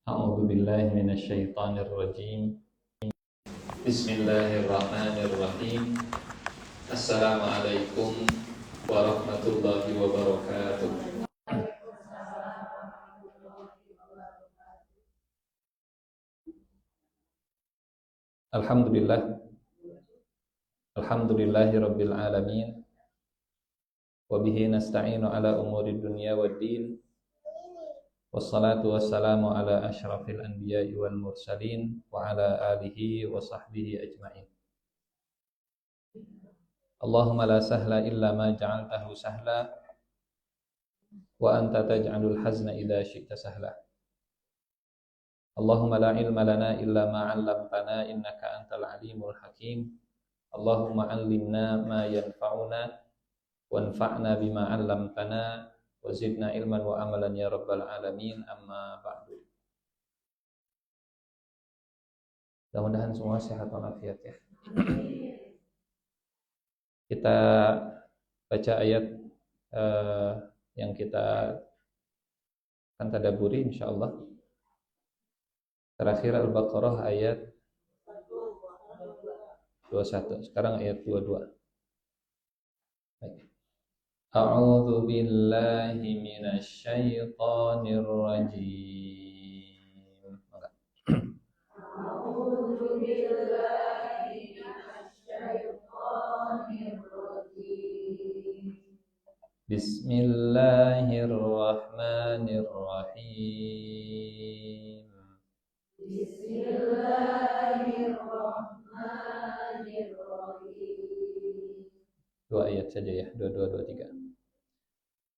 A'udzu billahi minasyaitonir rajim. Bismillahirrahmanirrahim. Assalamualaikum warahmatullahi wabarakatuh. Alhamdulillah. Alhamdulillahi rabbil alamin. Wa bihi nasta'inu ala umuri dunya waddin. Wassalatu wassalamu ala asyrafil anbiya'i wal mursalin wa ala alihi wa sahbihi ajma'in. Allahumma la sahla illa ma ja'altahu sahla wa anta taj'alul hazna idza syi'ta sahla. Allahumma la ilma lana illa ma 'allamtana innaka antal alimul hakim. Allahumma 'allimna ma yanfa'una wanfa'na bima 'allamtana wa zidna ilman wa amalan ya rabbal alamin. Amma ba'du. Mudah-mudahan semua sehat walafiat ya. Kita baca ayat yang kita akan tadabburi insyaallah. Terakhir Al-Baqarah ayat 21. Sekarang ayat 22. Baik. A'udzu billahi minasy syaithanir rajim. A'udzu billahi minasy syaithanir rajim. Bismillahirrahmanirrahim. Bismillahirrahmanirrahim. Dua ayat saja ya, 22, 23.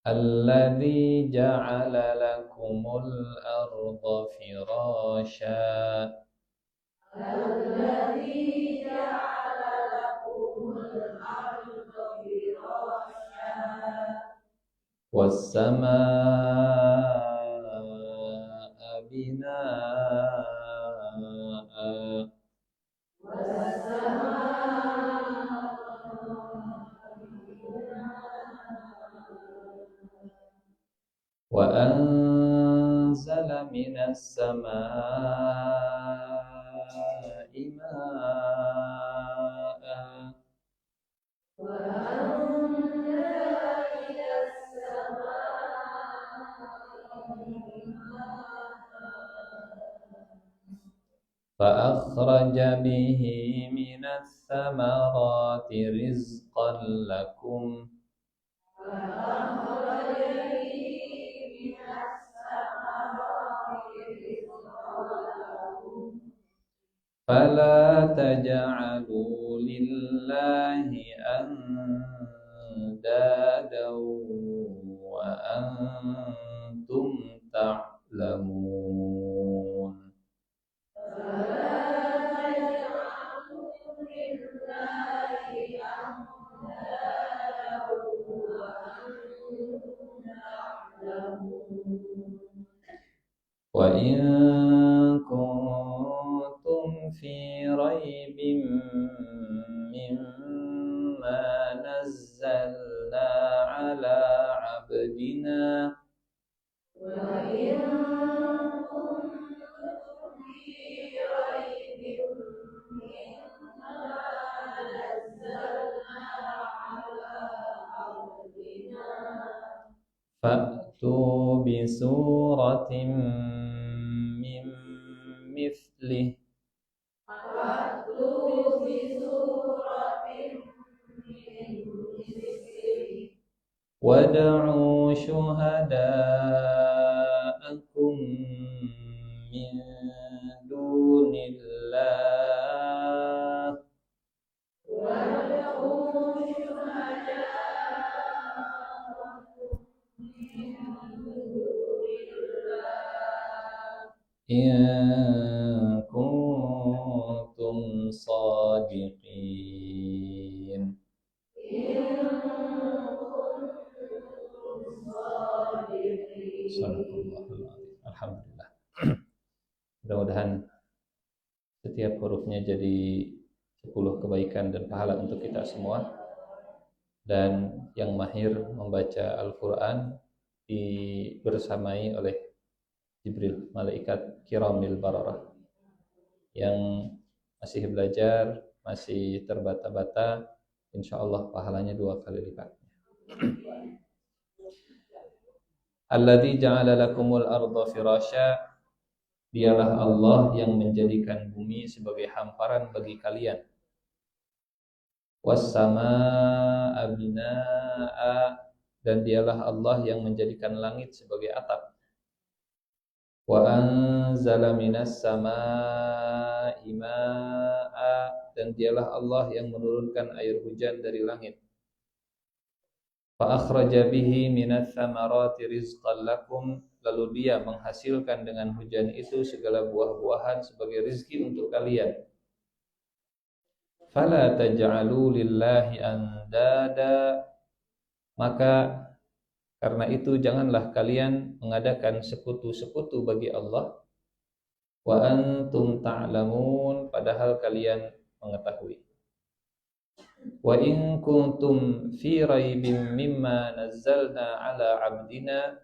Alladzi ja'ala lakumul arda firasya. Alladzi ja'ala lakumul arda firasya. Was-samaa'a binaa'a. Wa anzala minas samaa'i maa'an. Wa anzala minas samaa'i maa'an. Fa akhraja bihi minas samarati rizqan lakum. Fala taj'alu lillahi andada wa antum ta'lamun. Fala taj'alu lillahi andada wa antum ta'lamun. Wa in kuntum fi raibin mimma nazzalna ala 'abdina. Wa in kuntum fi raibin mimma nazzalna ala 'abdina. Fa'tu bi suratin min mithlih. Fa'tu bi suratin min mithlih. Wad'u syuhada'akum min dunillah. Wad'u in kuntum shadiqin. Alhamdulillah. Mudah-mudahan setiap hurufnya jadi 10 kebaikan dan pahala untuk kita semua. Dan yang mahir membaca Al-Quran dibersamai oleh Jibril, malaikat kiramil bararah yang masih belajar, masih terbata-bata, insya Allah pahalanya 2 kali lipat. Alladzi ja'ala lakumul arda firasya, dialah Allah yang menjadikan bumi sebagai hamparan bagi kalian. Was samaa'a binaa'a, dan dialah Allah yang menjadikan langit sebagai atap. Wa anzala minas samaa'i maa'a, dan dialah Allah yang menurunkan air hujan dari langit. Fa akhraja bihi minats tsamarati rizqan lakum, lalu dia menghasilkan dengan hujan itu segala buah-buahan sebagai rizki untuk kalian. Fala taj'alu lillahi andada, maka karena itu janganlah kalian mengadakan sekutu-sekutu bagi Allah. Wa antum ta'lamun, padahal kalian mengetahui. Wa in kuntum fi raibim mimma nazzalna ala 'abdina,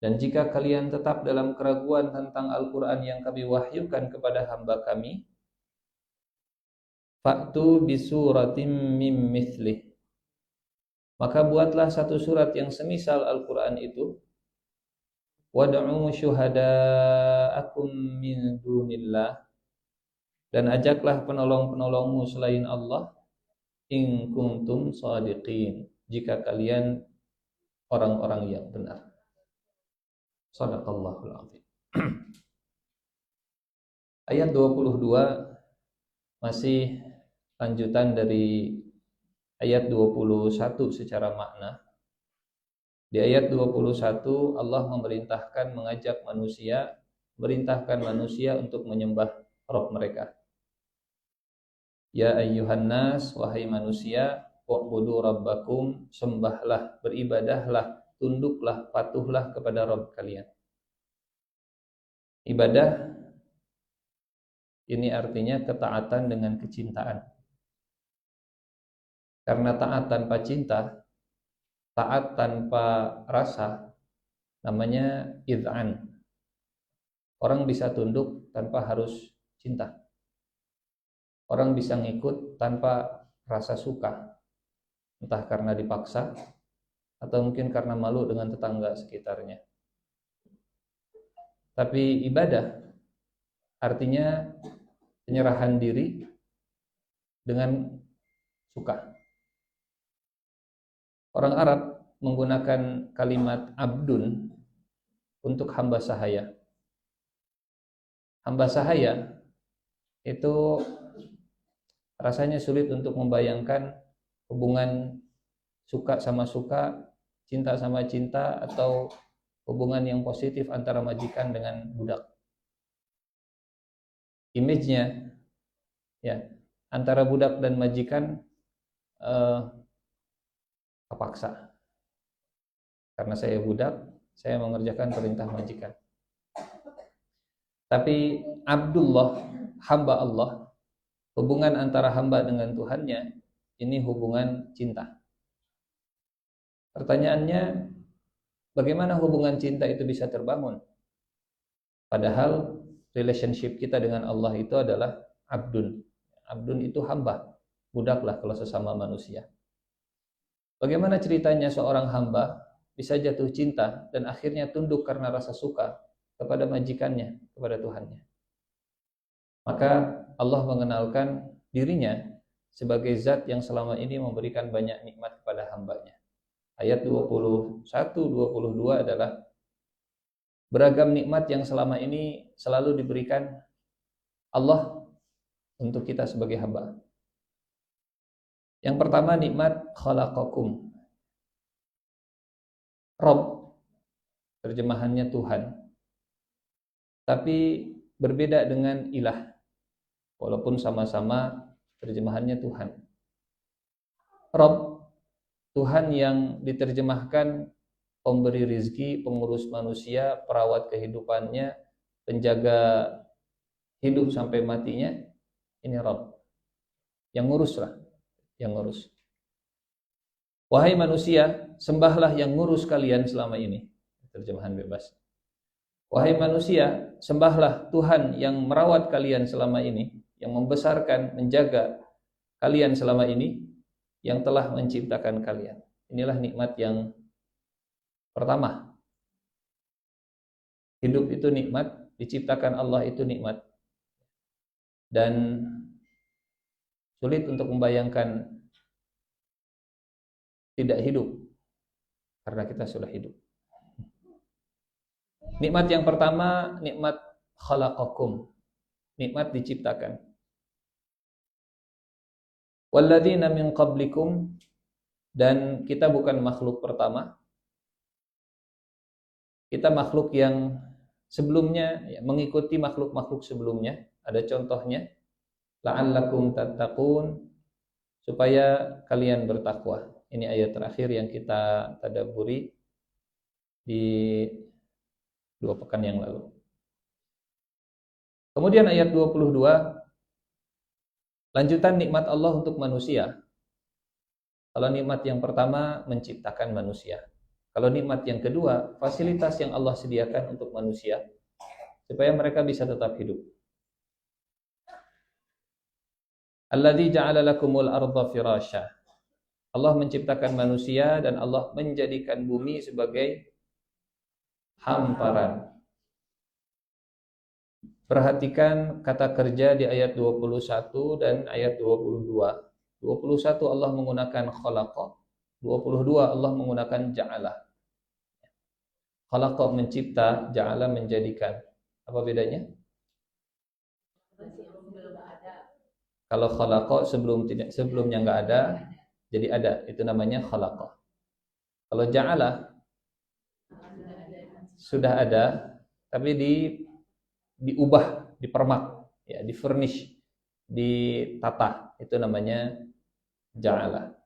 dan jika kalian tetap dalam keraguan tentang Al-Qur'an yang kami wahyukan kepada hamba kami, fa'tu bi suratim mim mithlih, maka buatlah satu surat yang semisal Al-Qur'an itu. Wad'u syuhada'akum min dunillah, dan ajaklah penolong-penolongmu selain Allah. In kuntum shadiqin, jika kalian orang-orang yang benar. Shadaqallahul azim. Ayat 22 masih lanjutan dari ayat 21 secara makna. Di ayat 21 Allah merintahkan manusia untuk menyembah Rabb mereka. Ya ayyuhan nas, wahai manusia, wa'budu rabbakum, sembahlah, beribadahlah, tunduklah, patuhlah kepada Rabb kalian. Ibadah ini artinya ketaatan dengan kecintaan. Karena taat tanpa cinta, taat tanpa rasa, namanya id'an. Orang bisa tunduk tanpa harus cinta. Orang bisa ngikut tanpa rasa suka, entah karena dipaksa atau mungkin karena malu dengan tetangga sekitarnya. Tapi ibadah artinya penyerahan diri dengan suka. Orang Arab menggunakan kalimat abdun untuk hamba sahaya. Hamba sahaya itu rasanya sulit untuk membayangkan hubungan suka sama suka, cinta sama cinta, atau hubungan yang positif antara majikan dengan budak. Image-nya ya, antara budak dan majikan kepaksa. Karena saya budak, saya mengerjakan perintah majikan. Tapi Abdullah, hamba Allah, hubungan antara hamba dengan Tuhannya, ini hubungan cinta. Pertanyaannya, bagaimana hubungan cinta itu bisa terbangun? Padahal relationship kita dengan Allah itu adalah abdun. Abdun itu hamba, budaklah kalau sesama manusia. Bagaimana ceritanya seorang hamba bisa jatuh cinta dan akhirnya tunduk karena rasa suka kepada majikannya, kepada Tuhannya? Maka Allah mengenalkan dirinya sebagai zat yang selama ini memberikan banyak nikmat kepada hambanya. Ayat 21-22 adalah beragam nikmat yang selama ini selalu diberikan Allah untuk kita sebagai hamba. Yang pertama, nikmat khalaqakum. Rabb, terjemahannya Tuhan. Tapi berbeda dengan ilah, walaupun sama-sama terjemahannya Tuhan. Rabb, Tuhan yang diterjemahkan pemberi rizki, pengurus manusia, perawat kehidupannya, penjaga hidup sampai matinya, ini Rabb. Yang ngurus lah, yang ngurus. Wahai manusia, sembahlah yang ngurus kalian selama ini. Terjemahan bebas. Wahai manusia, sembahlah Tuhan yang merawat kalian selama ini, yang membesarkan, menjaga kalian selama ini, yang telah menciptakan kalian. Inilah nikmat yang pertama. Hidup itu nikmat, diciptakan Allah itu nikmat. Dan sulit untuk membayangkan tidak hidup karena kita sudah hidup. Nikmat yang pertama, nikmat khalaqakum. Nikmat diciptakan. Walladzina min qablikum, dan kita bukan makhluk pertama. Kita makhluk yang sebelumnya, ya, mengikuti makhluk-makhluk sebelumnya. Ada contohnya, la'allakum tattaqun, supaya kalian bertakwa. Ini ayat terakhir yang kita tadabburi di 2 pekan yang lalu. Kemudian ayat 22, lanjutan nikmat Allah untuk manusia. Kalau nikmat yang pertama menciptakan manusia. Kalau nikmat yang kedua, fasilitas yang Allah sediakan untuk manusia supaya mereka bisa tetap hidup. Alladzi ja'ala lakumul arda firasya. Allah menciptakan manusia dan Allah menjadikan bumi sebagai hamparan. Perhatikan kata kerja di ayat 21 dan ayat 22. 21 Allah menggunakan khalaqa, 22 Allah menggunakan ja'ala. Khalaqa mencipta, ja'ala menjadikan. Apa bedanya? Kalau khalaqa sebelumnya enggak ada, jadi ada. Itu namanya khalaqa. Kalau ja'ala sudah ada tapi diubah, dipermak, ya, difurnish, ditata. Itu namanya ja'ala.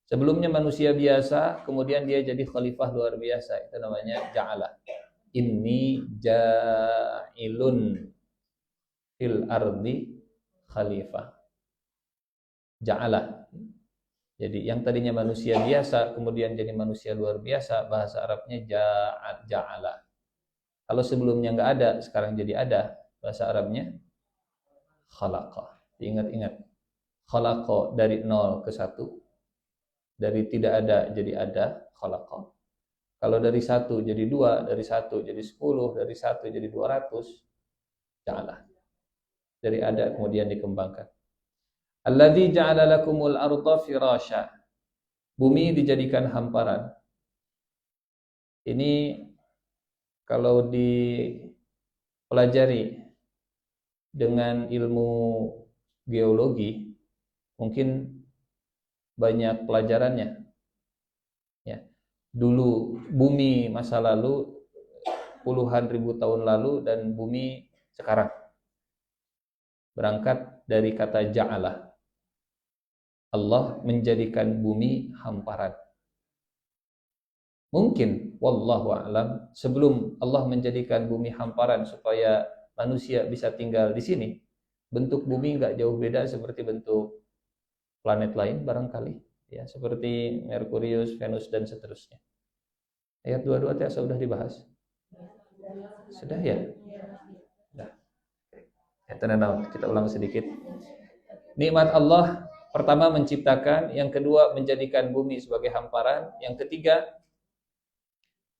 Sebelumnya manusia biasa, kemudian dia jadi khalifah luar biasa. Itu namanya ja'ala. Inni ja'ilun fil ardi khalifah. Ja'ala. Jadi yang tadinya manusia biasa, kemudian jadi manusia luar biasa, bahasa Arabnya ja'ala. Kalau sebelumnya nggak ada, sekarang jadi ada, bahasa Arabnya khalaqa. Ingat-ingat, khalaqa dari 0 ke 1, dari tidak ada jadi ada, khalaqa. Kalau dari 1 jadi 2, dari 1 jadi 10, dari 1 jadi 200, ja'ala. Dari ada kemudian dikembangkan. Alladzi ja'ala lakumul arda firasya. Bumi dijadikan hamparan. Ini kalau dipelajari dengan ilmu geologi, mungkin banyak pelajarannya. Ya. Dulu bumi masa lalu, puluhan ribu tahun lalu, dan bumi sekarang. Berangkat dari kata ja'ala. Allah menjadikan bumi hamparan. Mungkin, wallahu a'lam, sebelum Allah menjadikan bumi hamparan supaya manusia bisa tinggal di sini, bentuk bumi nggak jauh beda seperti bentuk planet lain barangkali, ya, seperti Merkurius, Venus dan seterusnya. Ayat 22 sudah dibahas. Sudah ya? Sudah. Kita ulang sedikit. Nikmat Allah pertama menciptakan, yang kedua menjadikan bumi sebagai hamparan, yang ketiga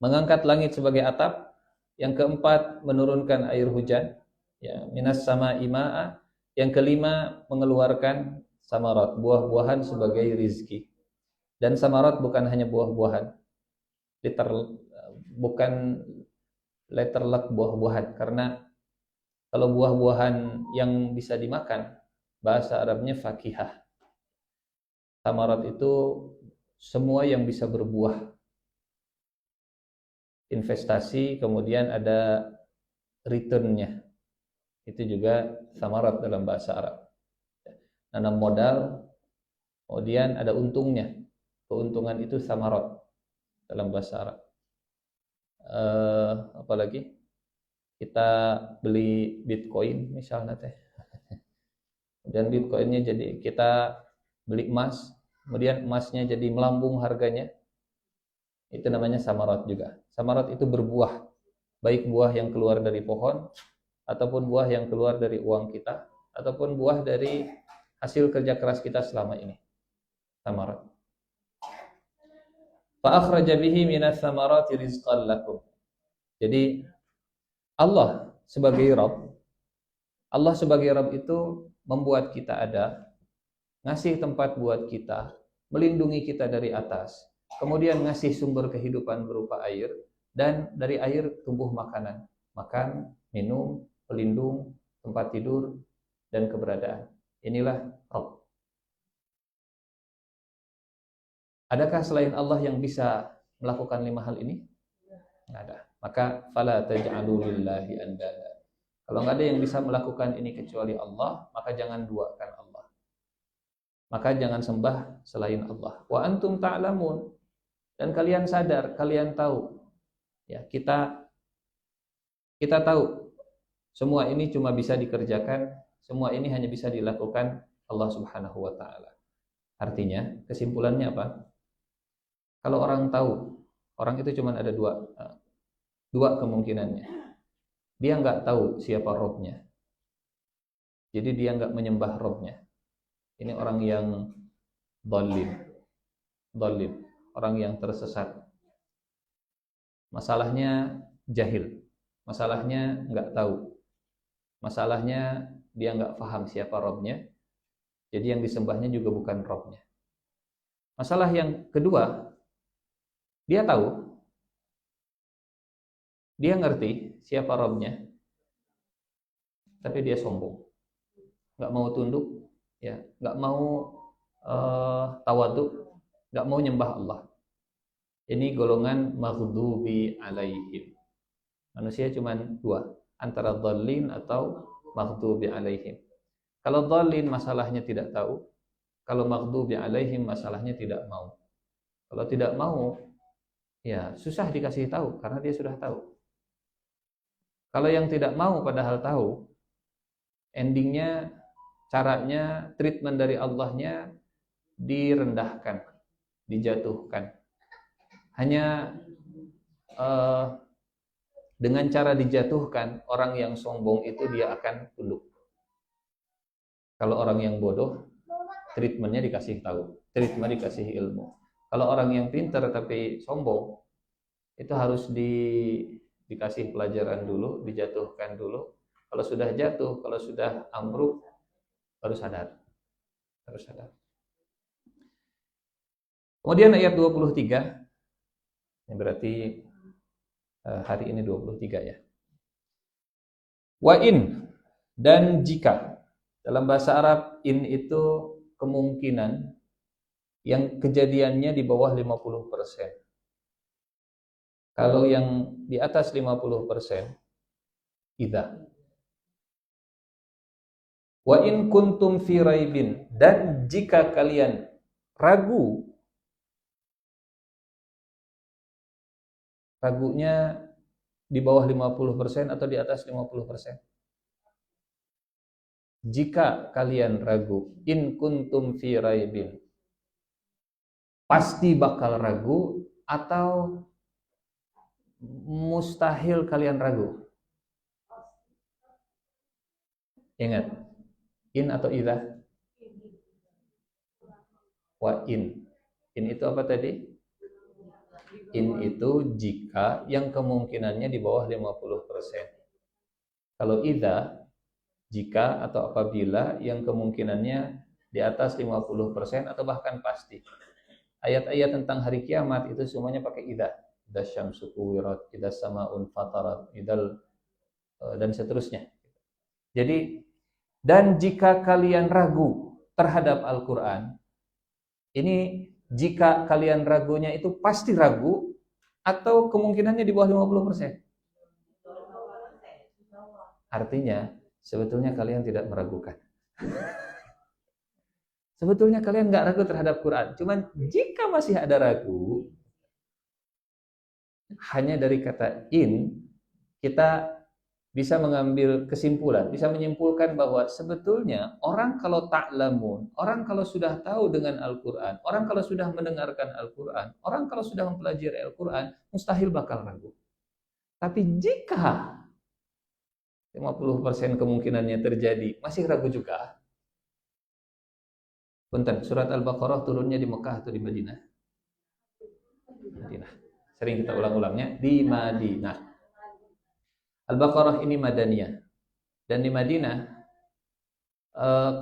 mengangkat langit sebagai atap, yang keempat menurunkan air hujan, ya, minas sama ima'a, yang kelima mengeluarkan samarat, buah-buahan sebagai rizki. Dan samarat bukan hanya buah-buahan, bukan letterlek buah-buahan, karena kalau buah-buahan yang bisa dimakan, bahasa Arabnya fakihah. Samarat itu semua yang bisa berbuah. Investasi, kemudian ada return-nya. Itu juga samarat dalam bahasa Arab. Nanam modal, kemudian ada untungnya. Keuntungan itu samarat dalam bahasa Arab. Apalagi kita beli Bitcoin misalnya teh. Dan Bitcoinnya jadi kita beli emas, kemudian emasnya jadi melambung harganya. Itu namanya samarat juga. Samarat itu berbuah, baik buah yang keluar dari pohon, ataupun buah yang keluar dari uang kita, ataupun buah dari hasil kerja keras kita selama ini. Samarat. Fa akhraja bihi minas samarati rizqan lakum. Jadi Allah sebagai Rabb itu membuat kita ada, ngasih tempat buat kita, melindungi kita dari atas, kemudian ngasih sumber kehidupan berupa air, dan dari air tumbuh makanan, makan, minum, pelindung, tempat tidur, dan keberadaan. Inilah Rabb. Adakah selain Allah yang bisa melakukan 5 hal ini? Tidak ada. Maka fala taj'alu lillahi andada. Kalau nggak ada yang bisa melakukan ini kecuali Allah, maka jangan duakan Allah. Maka jangan sembah selain Allah. Wa antum ta'lamun. Dan kalian sadar, kalian tahu. Ya, kita tahu semua ini cuma bisa dikerjakan, semua ini hanya bisa dilakukan Allah Subhanahu wa taala. Artinya, kesimpulannya apa? Kalau orang tahu, orang itu cuma ada dua kemungkinannya. Dia nggak tahu siapa Robnya, jadi dia nggak menyembah Robnya. Ini orang yang dhalim, orang yang tersesat. Masalahnya jahil, masalahnya nggak tahu, masalahnya dia nggak paham siapa Robnya, jadi yang disembahnya juga bukan Robnya. Masalah yang kedua, dia tahu, dia ngerti siapa Robnya, tapi dia sombong, nggak mau tunduk, ya, nggak mau tawadhu, nggak mau nyembah Allah. Ini golongan maghdubi alaihim. Manusia cuma dua, antara dhalin atau maghdubi alaihim. Kalau dhalin masalahnya tidak tahu, kalau maghdubi alaihim masalahnya tidak mau. Kalau tidak mau, ya susah dikasih tahu karena dia sudah tahu. Kalau yang tidak mau padahal tahu, endingnya, caranya, treatment dari Allahnya direndahkan, dijatuhkan. Hanya dengan cara dijatuhkan, orang yang sombong itu dia akan tunduk. Kalau orang yang bodoh, treatmentnya dikasih tahu, treatment dikasih ilmu. Kalau orang yang pintar tapi sombong, itu harus dikasih pelajaran dulu, dijatuhkan dulu. Kalau sudah jatuh, kalau sudah ambruk, baru sadar. Harus sadar. Kemudian ayat 23, ini berarti hari ini 23 ya. Wa in, dan jika. Dalam bahasa Arab, in itu kemungkinan yang kejadiannya di bawah 50%. Kalau yang di atas 50%, idza. Wa in kuntum fi raibin, dan jika kalian ragu, ragunya di bawah 50% atau di atas 50%. Jika kalian ragu, in kuntum fi raibin, pasti bakal ragu atau mustahil kalian ragu. Ingat, in atau idza? Wa in. In itu apa tadi? In itu jika yang kemungkinannya di bawah 50%. Kalau idza, jika atau apabila yang kemungkinannya di atas 50% atau bahkan pasti. Ayat-ayat tentang hari kiamat itu semuanya pakai idza. Idza syamsu kuwirat, idza samaun fatarat, dan seterusnya. Jadi, dan jika kalian ragu terhadap Al-Quran, ini jika kalian ragunya itu pasti ragu atau kemungkinannya di bawah 50%. Artinya, sebetulnya kalian tidak meragukan. Sebetulnya kalian nggak ragu terhadap Quran. Cuman jika masih ada ragu, hanya dari kata in, kita bisa mengambil kesimpulan, bisa menyimpulkan bahwa sebetulnya orang kalau ta'lamun, orang kalau sudah tahu dengan Al-Quran, orang kalau sudah mendengarkan Al-Quran, orang kalau sudah mempelajari Al-Quran, mustahil bakal ragu. Tapi jika 50% kemungkinannya terjadi, masih ragu juga. Punten, surat Al-Baqarah turunnya di Mekah atau di Madinah? Madinah. Sering kita ulang-ulangnya di Madinah. Al-Baqarah ini Madaniyah. Dan di Madinah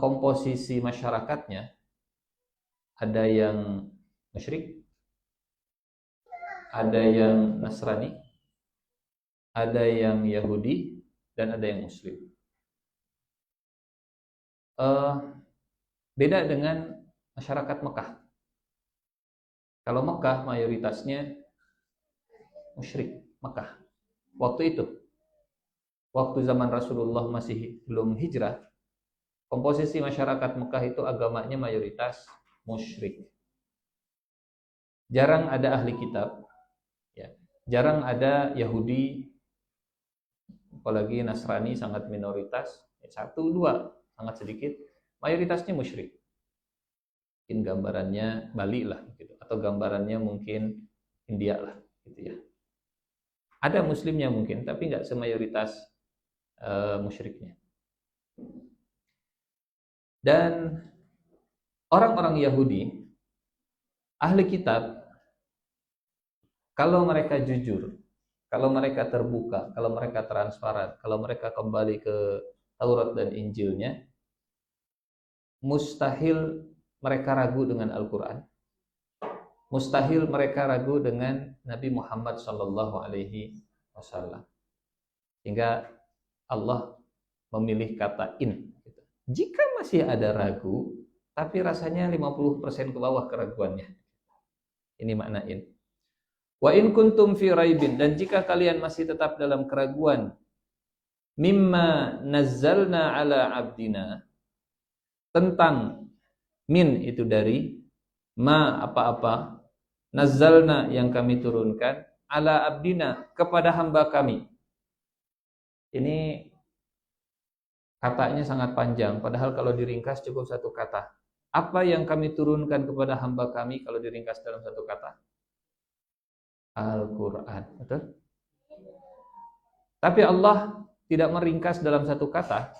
komposisi masyarakatnya ada yang musyrik, ada yang Nasrani, ada yang Yahudi, dan ada yang Muslim. Beda dengan masyarakat Mekah. Kalau Mekah mayoritasnya musyrik Mekah. Waktu itu, waktu zaman Rasulullah masih belum hijrah, komposisi masyarakat Mekah itu agamanya mayoritas musyrik. Jarang ada ahli kitab, ya. Jarang ada Yahudi, apalagi Nasrani sangat minoritas, 1-2 sangat sedikit. Mayoritasnya musyrik. Mungkin gambarannya Bali lah, gitu. Atau gambarannya mungkin India lah, gitu ya. Ada Muslimnya mungkin, tapi nggak semayoritas musyriknya. Dan orang-orang Yahudi, ahli kitab, kalau mereka jujur, kalau mereka terbuka, kalau mereka transparan, kalau mereka kembali ke Taurat dan Injilnya, mustahil mereka ragu dengan Al-Quran. Mustahil mereka ragu dengan Nabi Muhammad SAW. Sehingga Allah memilih kata in. Jika masih ada ragu, tapi rasanya 50% ke bawah keraguannya. Ini makna in. Wa in kuntum fi raibin, dan jika kalian masih tetap dalam keraguan, mimma nazzalna ala abdina, tentang min itu dari, ma apa-apa, nazzalna yang kami turunkan, ala abdina kepada hamba kami. Ini katanya sangat panjang, padahal kalau diringkas cukup satu kata. Apa yang kami turunkan kepada hamba kami kalau diringkas dalam satu kata? Al-Quran. Betul? Tapi Allah tidak meringkas dalam satu kata.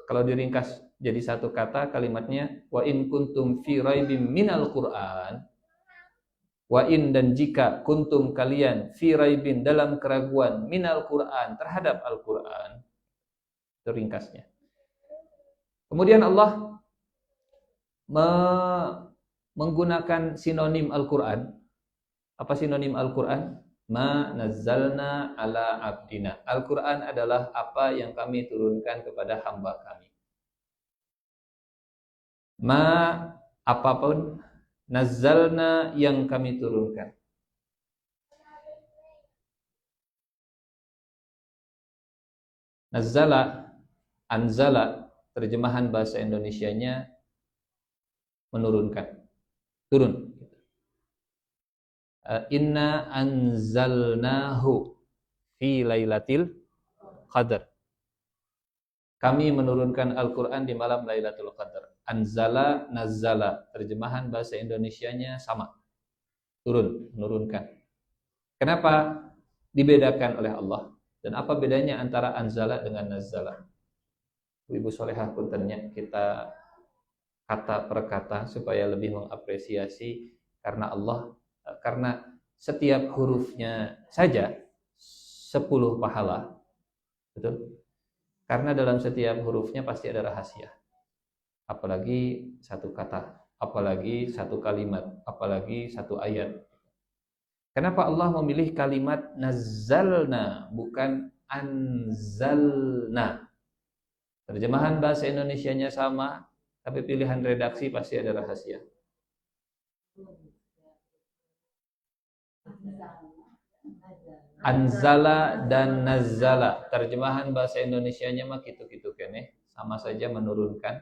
Kalau diringkas jadi satu kata, kalimatnya wa in kuntum fi raibim minal Qur'an. Wa in, dan jika, kuntum kalian, fi raibin dalam keraguan, minal Qur'an terhadap Al-Qur'an. Itu ringkasnya. Kemudian Allah menggunakan sinonim Al-Qur'an. Apa sinonim Al-Qur'an? Ma nazzalna ala abdina. Al-Qur'an adalah apa yang kami turunkan kepada hamba kami. Ma apapun, nazzalna yang kami turunkan. Nazzala, anzala, terjemahan bahasa Indonesianya menurunkan, turun. Inna anzalnahu fi lailatul qadar. Kami menurunkan Al-Quran di malam Lailatul Qadar. Anzala, nazzala, terjemahan bahasa Indonesianya sama, turun, menurunkan. Kenapa dibedakan oleh Allah? Dan apa bedanya antara anzala dengan nazzala? Ibu Solehah puntennya kita kata per kata supaya lebih mengapresiasi, karena Allah, karena setiap hurufnya saja 10 pahala. Betul? Karena dalam setiap hurufnya pasti ada rahasia. Apalagi satu kata, apalagi satu kalimat, apalagi satu ayat. Kenapa Allah memilih kalimat nazzalna bukan anzalna? Terjemahan bahasa Indonesianya sama, tapi pilihan redaksi pasti ada rahasia. Anzala dan nazzala, terjemahan bahasa Indonesianya mah gitu-gitu kene, sama saja menurunkan.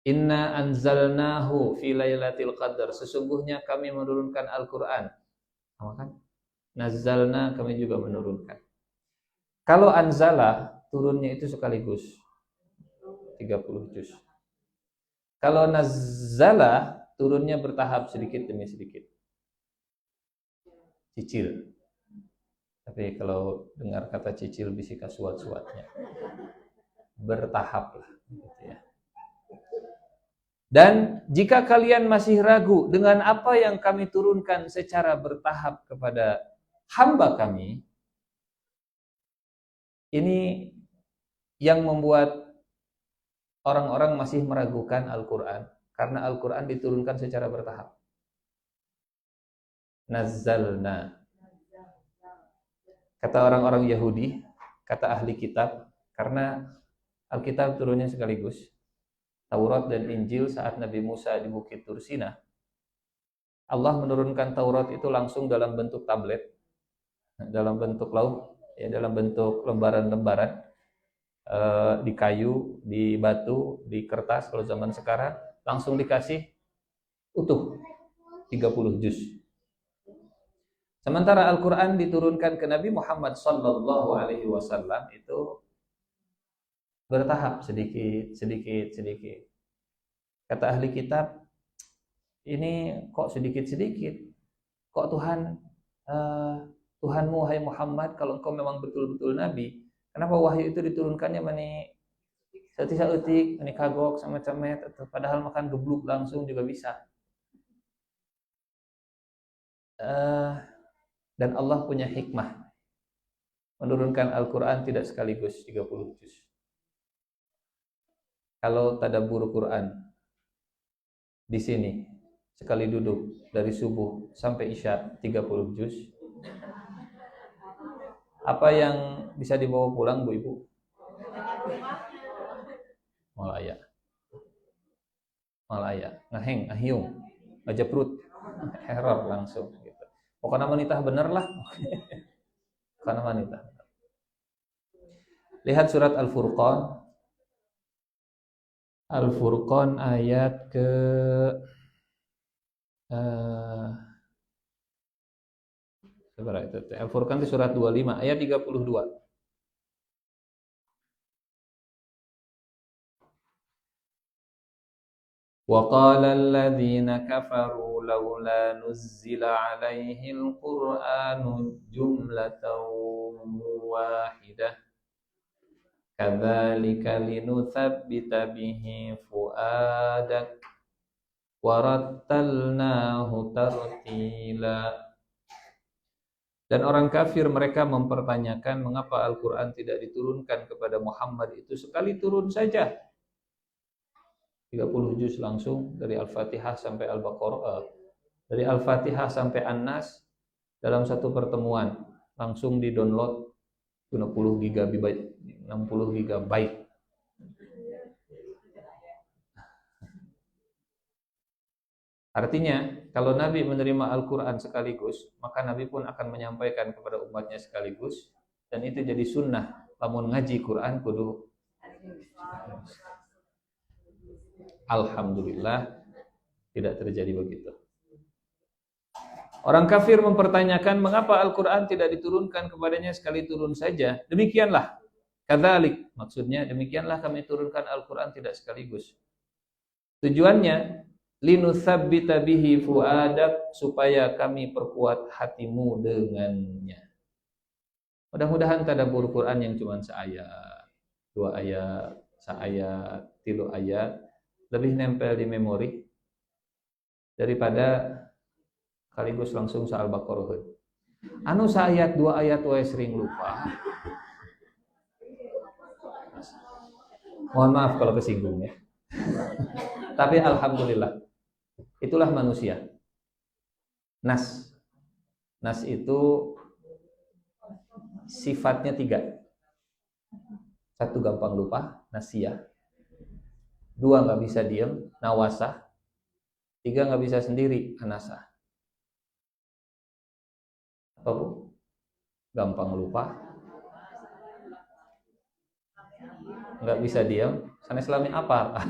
Inna anzalnahu fi lailatul qadar, sesungguhnya kami menurunkan Al-Qur'an. Sama kan? Nazzalna, kami juga menurunkan. Kalau anzala, turunnya itu sekaligus 30 juz. Kalau nazzala, turunnya bertahap sedikit demi sedikit. Cicil. Tapi kalau dengar kata cicil bisika suat-suatnya, bertahap lah gitu ya. Dan jika kalian masih ragu dengan apa yang kami turunkan secara bertahap kepada hamba kami, ini yang membuat orang-orang masih meragukan Al-Quran, karena Al-Quran diturunkan secara bertahap. Nazzalna. Kata orang-orang Yahudi, kata ahli kitab, karena Alkitab turunnya sekaligus, Taurat dan Injil saat Nabi Musa di Bukit Tursina, Allah menurunkan Taurat itu langsung dalam bentuk tablet, dalam bentuk lauk, ya, dalam bentuk lembaran-lembaran, di kayu, di batu, di kertas. Kalau zaman sekarang langsung dikasih utuh 30 juz. Sementara Al-Quran diturunkan ke Nabi Muhammad sallallahu alaihi wasallam itu bertahap, sedikit. Kata ahli kitab, ini kok sedikit-sedikit? Kok Tuhanmu hai Muhammad, kalau engkau memang betul-betul Nabi, kenapa wahyu itu diturunkannya mani setik-setik, mani kagok sama cemet, padahal makan gebluk langsung juga bisa. Dan Allah punya hikmah menurunkan Al-Quran tidak sekaligus 30 juz. Kalau tadabbur Quran di sini sekali duduk dari subuh sampai isya 30 juz, apa yang bisa dibawa pulang Bu Ibu? Malaya, ngaheng, ahyung, ngajeprut, error langsung gitu. Pokoknya wanita bener lah. Pokoknya wanita. Lihat surat Al-Furqan. Al-Furqan ayat ke Al-Furqan di surat 25 ayat 32. وَقَالَ الَّذِينَ كَفَرُوا لَوْلَا نُزِّلَ عَلَيْهِ الْقُرْآنُ جُمْلَةً وَاحِدَةً كَذَلِكَ لِنُثَبِّتَ بِهِ فُؤَادَكَ وَرَتَّلْنَاهُ تَرْتِيلًا. Dan orang kafir mereka mempertanyakan mengapa Al-Quran tidak diturunkan kepada Muhammad itu sekali turun saja. 30 juz langsung dari Al-Fatihah sampai Al-Baqarah, dari Al-Fatihah sampai An-Nas dalam satu pertemuan, langsung di-download 60 GB. Artinya, kalau Nabi menerima Al-Quran sekaligus, maka Nabi pun akan menyampaikan kepada umatnya sekaligus, dan itu jadi sunnah. Lamun ngaji Quran kudu. Alhamdulillah tidak terjadi begitu. Orang kafir mempertanyakan mengapa Al-Quran tidak diturunkan kepadanya sekali turun saja. Demikianlah, kadzalik, maksudnya demikianlah kami turunkan Al-Quran tidak sekaligus. Tujuannya linutsabbita bihi fuadak, supaya kami perkuat hatimu dengannya. Mudah-mudahan tadabbur Quran yang cuma seayat, 2 ayat, seayat, 3 ayat lebih nempel di memori daripada sekaligus langsung sa Al-Baqarah. Anu seayat 2 ayat wae sering lupa. Mohon maaf kalau kesinggung ya. Tapi alhamdulillah, itulah manusia. Nas itu sifatnya 3. 1 gampang lupa, nasiyah. 2 nggak bisa diam, nawasah. 3 nggak bisa sendiri, anasah. Apa Bu? Gampang lupa, nggak bisa diam, sanes lami apa?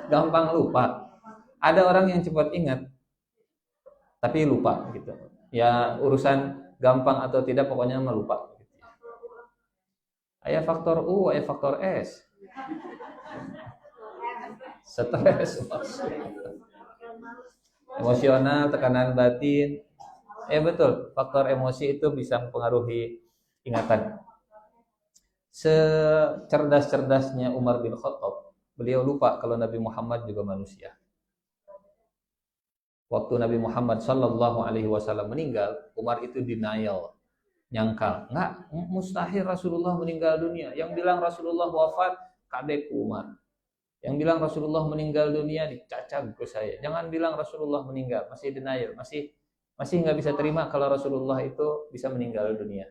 Gampang lupa. Ada orang yang cepat ingat, tapi lupa gitu. Ya urusan gampang atau tidak, pokoknya mah lupa. Aya faktor U, aya faktor S. Stres, emosional, tekanan batin, Ya betul, faktor emosi itu bisa mempengaruhi ingatan. Secerdas-cerdasnya Umar bin Khattab, beliau lupa kalau Nabi Muhammad juga manusia. Waktu Nabi Muhammad Sallallahu Alaihi Wasallam meninggal, Umar itu denial, nyangkal, nggak, mustahil Rasulullah meninggal dunia. Yang bilang Rasulullah wafat, kadek Umar. Yang bilang Rasulullah meninggal dunia, dicacak ke saya. Jangan bilang Rasulullah meninggal, masih denial, masih nggak bisa terima kalau Rasulullah itu bisa meninggal dunia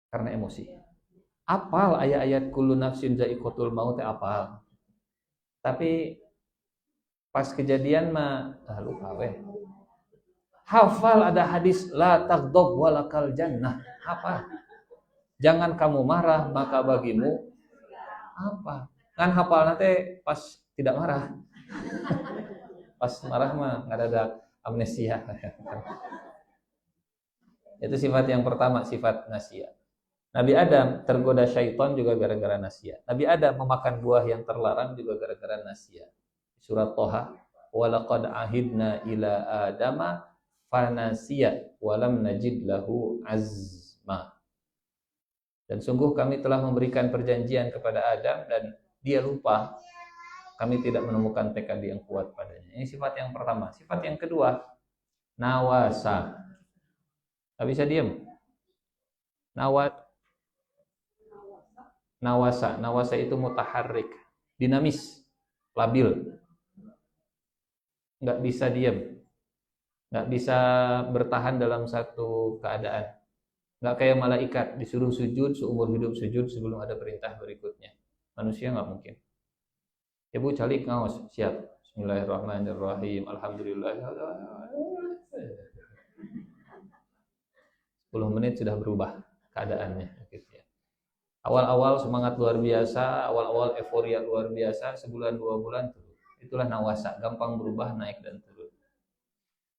karena emosi. Apal ayat-ayat kullu nafsin za'iqatul maut, apal. Tapi pas kejadian mah lupa weh. Hafal ada hadis la taghdab walakal jannah. Apa? Jangan kamu marah maka bagimu apa? Kan hafal nanti pas tidak marah. Pas marah mah nggak ada amnesia. Itu sifat yang pertama, sifat nasia. Nabi Adam tergoda syaitan juga gara-gara nasia. Nabi Adam memakan buah yang terlarang juga gara-gara nasia. Surat Toha, walaqad ahidna ila adama fanasiya walam najid lahu azma. Dan sungguh kami telah memberikan perjanjian kepada Adam dan dia lupa. Kami tidak menemukan tekad yang kuat padanya. Ini sifat yang pertama. Sifat yang kedua, nawasa. Gak bisa diam. Nawasa itu mutaharrik, dinamis, labil. Nggak bisa diam. Nggak bisa bertahan dalam satu keadaan. Nggak kayak malaikat, disuruh sujud, seumur hidup sujud sebelum ada perintah berikutnya. Manusia nggak mungkin. Ya Bu, calik ngawas, siap. Bismillahirrahmanirrahim. Alhamdulillah. 10 menit sudah berubah keadaannya. Awal-awal semangat luar biasa, awal-awal euforia luar biasa, sebulan 2 bulan turun. Itulah nawasa, gampang berubah, naik dan turun.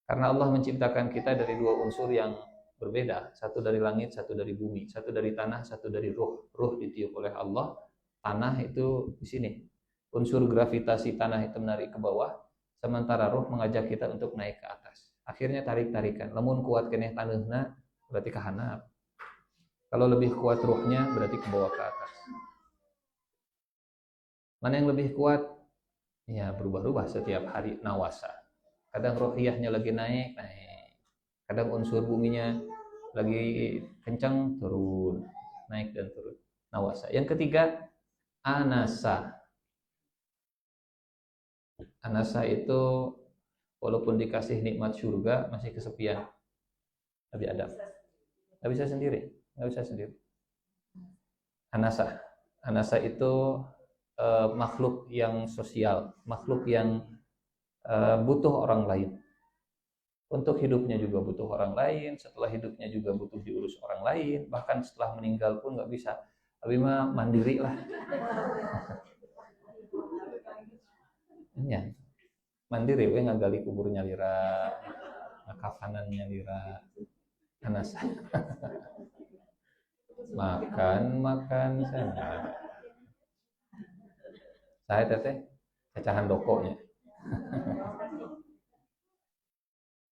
Karena Allah menciptakan kita dari 2 unsur yang berbeda, satu dari langit, satu dari bumi, satu dari tanah, satu dari ruh. Ruh ditiup oleh Allah, tanah itu di sini. Unsur gravitasi tanah itu menarik ke bawah, sementara ruh mengajak kita untuk naik ke atas. Akhirnya tarik-tarikan. Lamun kuat keneh taneuhna berarti kahanap. Kalau lebih kuat ruhnya berarti ke bawah ke atas. Mana yang lebih kuat? Ya berubah-ubah setiap hari, nawasa. Kadang rohiyahnya lagi naik. Kadang unsur buminya lagi kencang, turun. Naik dan turun. Nawasa. Yang ketiga, anasa. Anasa itu walaupun dikasih nikmat surga masih kesepian. Nabi Adam. Nggak bisa sendiri. Anasa itu makhluk yang sosial, makhluk yang butuh orang lain. Untuk hidupnya juga butuh orang lain, setelah hidupnya juga butuh diurus orang lain, bahkan setelah meninggal pun nggak bisa. Tapi mah mandiri lah. Ya, mandiri, we ngagali kuburnya lira, kafanannya lira, anasa. makan saya teteh cacahan dokonya.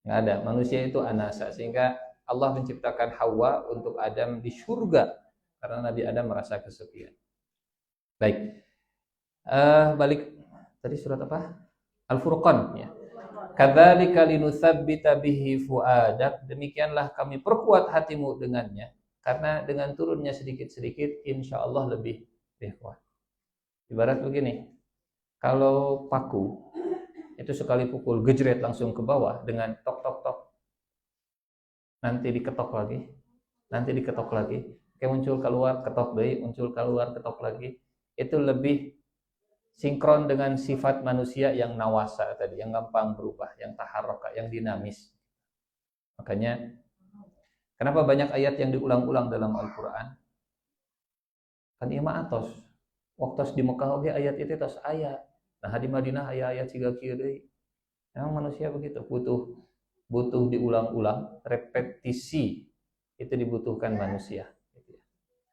Nggak ada. Manusia itu anasa, sehingga Allah menciptakan Hawa untuk Adam di surga karena Nabi Adam merasa kesepian. Baik, balik tadi surat apa? Al-Furqan ya. Kadzalika linutsabbita bihi fuadak, demikianlah kami perkuat hatimu dengannya. Karena dengan turunnya sedikit-sedikit, insya Allah lebih kuat. Ibarat begini, kalau paku itu sekali pukul gejret langsung ke bawah dengan tok tok tok, nanti diketok lagi, kayak muncul keluar ketok deui, muncul keluar ketok lagi, itu lebih sinkron dengan sifat manusia yang nawasa tadi, yang gampang berubah, yang taharroka, yang dinamis. Makanya kenapa banyak ayat yang diulang-ulang dalam Al-Quran? Kan ieu mah atos. Waktu di Mekah oge ayat itu tos aya. Nah di Madinah aya ayat siga kieu deui. Memang manusia begitu, butuh diulang-ulang, repetisi itu dibutuhkan manusia.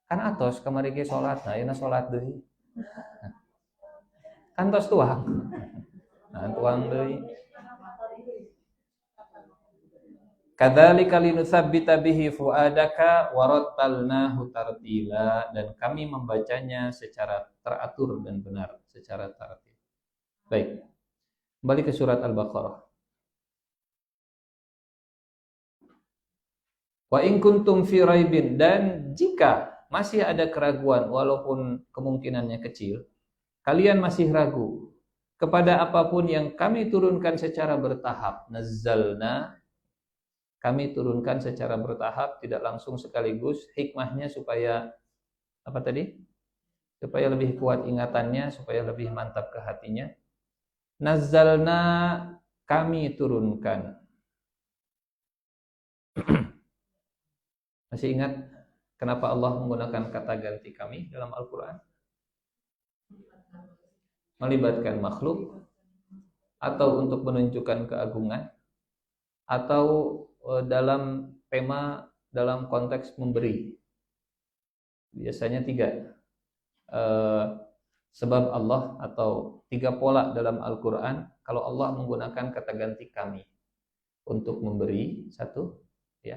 Kan atos kamari ge salat, nah ayeuna salat deui. Kan tos tuang. Nah tuang deui. Kadzalika linutsabbita bihi fuadaka wa rattalnahu tartila, dan kami membacanya secara teratur dan benar, secara tartil. Baik. Kembali ke surat Al-Baqarah. Wa in kuntum fi raibin, dan jika masih ada keraguan walaupun kemungkinannya kecil, kalian masih ragu kepada apapun yang kami turunkan secara bertahap, nazzalna, kami turunkan secara bertahap, tidak langsung sekaligus. Hikmahnya supaya apa tadi? Supaya lebih kuat ingatannya, supaya lebih mantap ke hatinya. Nazzalna, kami turunkan. Masih ingat kenapa Allah menggunakan kata ganti kami dalam Al-Quran? Melibatkan makhluk, atau untuk menunjukkan keagungan, atau dalam tema, dalam konteks memberi. Biasanya tiga sebab Allah, atau tiga pola dalam Al-Quran. Kalau Allah menggunakan kata ganti kami untuk memberi, satu, ya,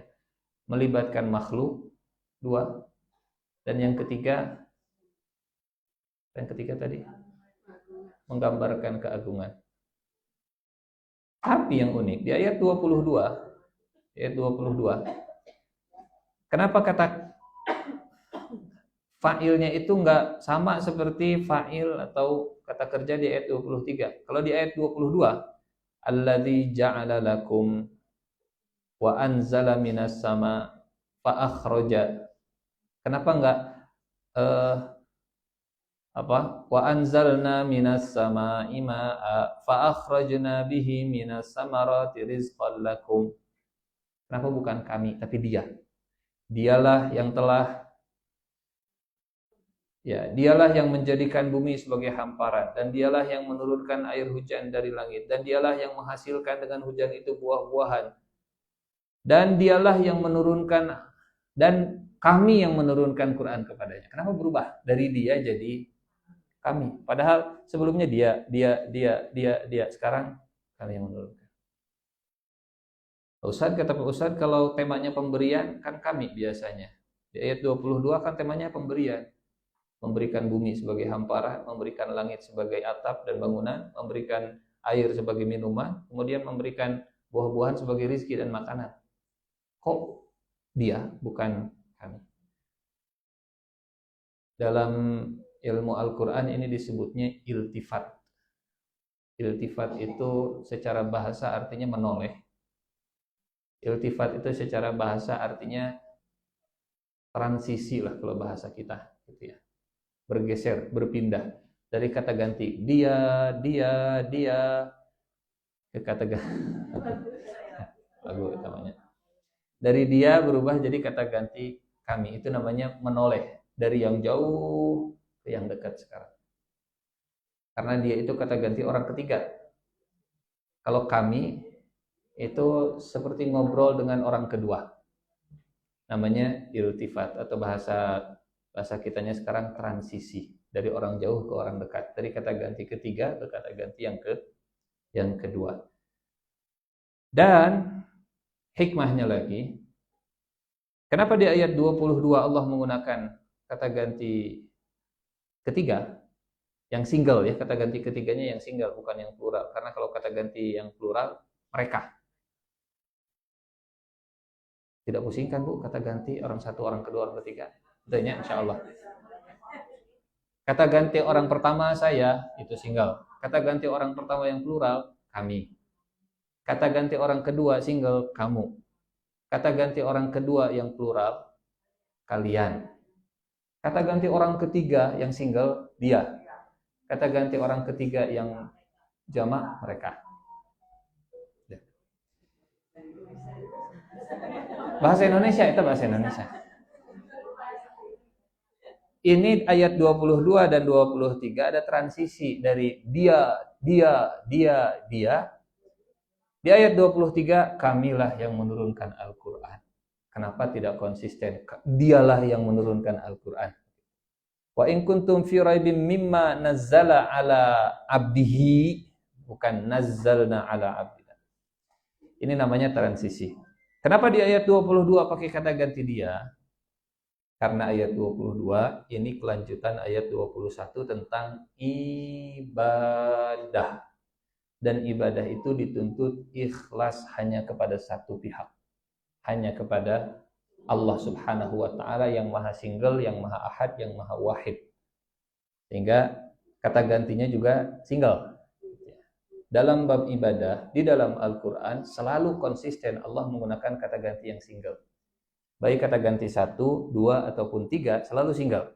melibatkan makhluk, dua, dan yang ketiga tadi menggambarkan keagungan. Tapi yang unik di ayat 22, kenapa kata fa'ilnya itu enggak sama seperti fa'il atau kata kerja di ayat 23? Kalau di ayat 22, alladzi ja'ala lakum wa anzala minas sama fa akhraja. Kenapa enggak wa anzalna minas sama'i ma'a fa akhrajna bihi minas samarati rizqan lakum? Kenapa bukan kami tapi dia? Dialah yang menjadikan bumi sebagai hamparan, dan dialah yang menurunkan air hujan dari langit, dan dialah yang menghasilkan dengan hujan itu buah-buahan, dan dialah yang menurunkan, dan kami yang menurunkan Quran kepadanya. Kenapa berubah dari dia jadi kami? Padahal sebelumnya dia, sekarang kami yang menurunkan. Ustaz, kata Pak Ustaz, kalau temanya pemberian kan kami biasanya. Di ayat 22 kan temanya pemberian. Memberikan bumi sebagai hamparan, memberikan langit sebagai atap dan bangunan, memberikan air sebagai minuman, kemudian memberikan buah-buahan sebagai rizki dan makanan. Kok dia bukan kami? Dalam ilmu Al-Quran ini disebutnya iltifat. Iltifat itu secara bahasa artinya menoleh. Iltifat itu secara bahasa artinya transisi lah kalau bahasa kita, gitu ya. Bergeser, berpindah dari kata ganti dia ke kata ganti lagu namanya. Dari dia berubah jadi kata ganti kami. Itu namanya menoleh dari yang jauh ke yang dekat sekarang. Karena dia itu kata ganti orang ketiga. Kalau kami itu seperti ngobrol dengan orang kedua. Namanya iltifat, atau bahasa kitanya sekarang transisi, dari orang jauh ke orang dekat, dari kata ganti ketiga ke kata ganti yang kedua. Dan hikmahnya lagi, kenapa di ayat 22 Allah menggunakan kata ganti ketiga yang single, ya, kata ganti ketiganya yang single bukan yang plural. Karena kalau kata ganti yang plural, mereka. Tidak pusing kan Bu kata ganti orang satu, orang kedua, orang ketiga? Betulnya insya Allah. Kata ganti orang pertama saya, itu single. Kata ganti orang pertama yang plural, kami. Kata ganti orang kedua single, kamu. Kata ganti orang kedua yang plural, kalian. Kata ganti orang ketiga yang single, dia. Kata ganti orang ketiga yang jamak, mereka. Bahasa Indonesia, itu bahasa Indonesia. Ini ayat 22 dan 23 ada transisi dari dia. Di ayat 23, kamilah yang menurunkan Al-Quran. Kenapa tidak konsisten? Dialah yang menurunkan Al-Quran. Wa in kuntum fi raibim mimma nazzala ala abdihi, bukan nazzalna ala abdina. Ini namanya transisi. Kenapa di ayat 22 pakai kata ganti dia? Karena ayat 22 ini kelanjutan ayat 21 tentang ibadah. Dan ibadah itu dituntut ikhlas hanya kepada satu pihak. Hanya kepada Allah Subhanahu wa taala yang Maha Single, yang Maha Ahad, yang Maha Wahid. Sehingga kata gantinya juga single. Dalam bab ibadah, di dalam Al-Quran selalu konsisten Allah menggunakan kata ganti yang single. Baik kata ganti 1, 2, ataupun 3 selalu single.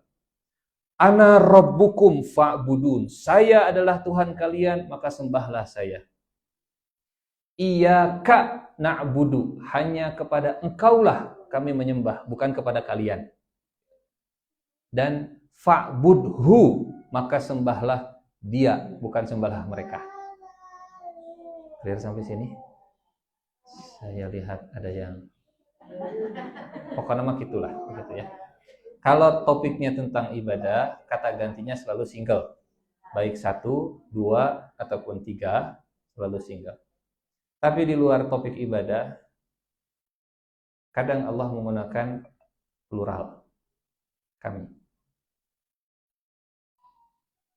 Ana rabbukum fa'budun. Saya adalah Tuhan kalian, maka sembahlah saya. Iyyaka na'budu. Hanya kepada engkaulah kami menyembah, bukan kepada kalian. Dan fa'budhu, maka sembahlah dia, bukan sembahlah mereka. Clear sampai sini? Saya lihat ada yang pokoknya mah gitulah, begitu ya. Kalau topiknya tentang ibadah, kata gantinya selalu single. Baik 1, 2, ataupun 3, selalu single. Tapi di luar topik ibadah, kadang Allah menggunakan plural. Kami.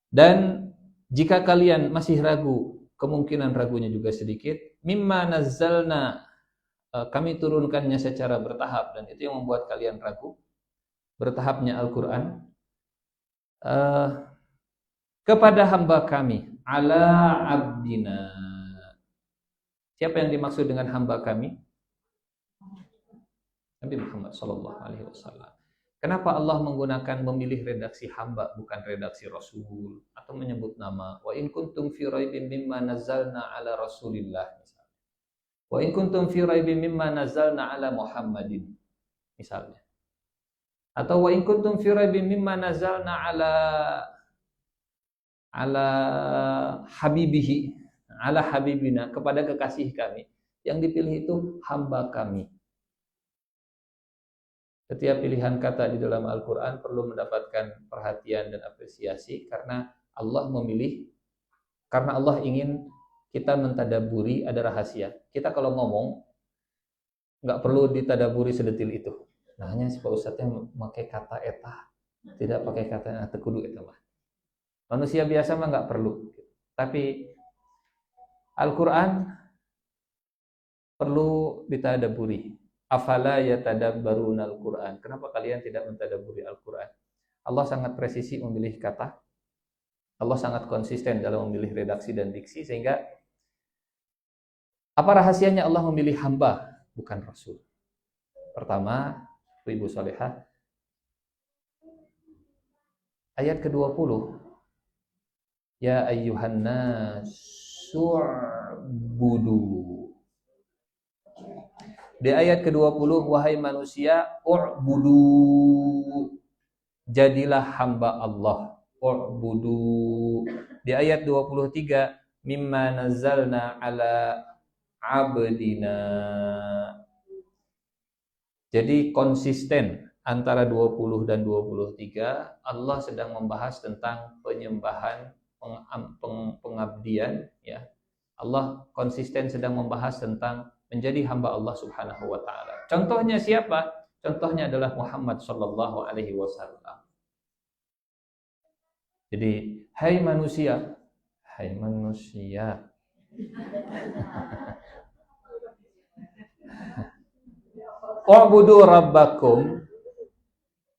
Dan jika kalian masih ragu, kemungkinan ragunya juga sedikit, mimma nazzalna, kami turunkannya secara bertahap, dan itu yang membuat kalian ragu. Bertahapnya Al-Quran kepada hamba kami, ala abdina. Siapa yang dimaksud dengan hamba kami? Nabi Muhammad SAW. Kenapa Allah menggunakan memilih redaksi hamba bukan redaksi Rasul, atau menyebut nama? Wa in kuntum fi raibin mimma nazzalna ala Rasulillah, misalnya. Wa in kuntum fi raibin mimma nazzalna ala Muhammadin, misalnya. Atau wa in kuntum fi raibin mimma nazzalna ala habibihi, ala habibina, kepada kekasih kami. Yang dipilih itu hamba kami. Setiap pilihan kata di dalam Al-Quran perlu mendapatkan perhatian dan apresiasi, karena Allah memilih, karena Allah ingin kita mentadaburi. Ada rahasia. Kita kalau ngomong nggak perlu ditadaburi sedetil itu. Nah, hanya si Pak Ustadznya memakai kata eta, tidak pakai kata tekudu eta mah. Manusia biasa mah nggak perlu. Tapi Al-Quran perlu ditadaburi. Afala yatadabbaruna al-Quran. Kenapa kalian tidak mentadaburi Al-Quran? Allah sangat presisi memilih kata. Allah sangat konsisten dalam memilih redaksi dan diksi, sehingga apa rahasianya Allah memilih hamba bukan Rasul? Pertama, Ibu Salihah, ayat ke-20, ya ayyuhan nasu'budu. Di ayat ke-20, wahai manusia, u'budu, jadilah hamba Allah. U'budu. Di ayat 23, mimma nazzalna ala abdina. Jadi konsisten antara 20 dan 23, Allah sedang membahas tentang penyembahan, pengabdian, ya. Allah konsisten sedang membahas tentang menjadi hamba Allah Subhanahu wa taala. Contohnya siapa? Contohnya adalah Muhammad sallallahu alaihi wasallam. Jadi, hai manusia. U'budu rabbakum.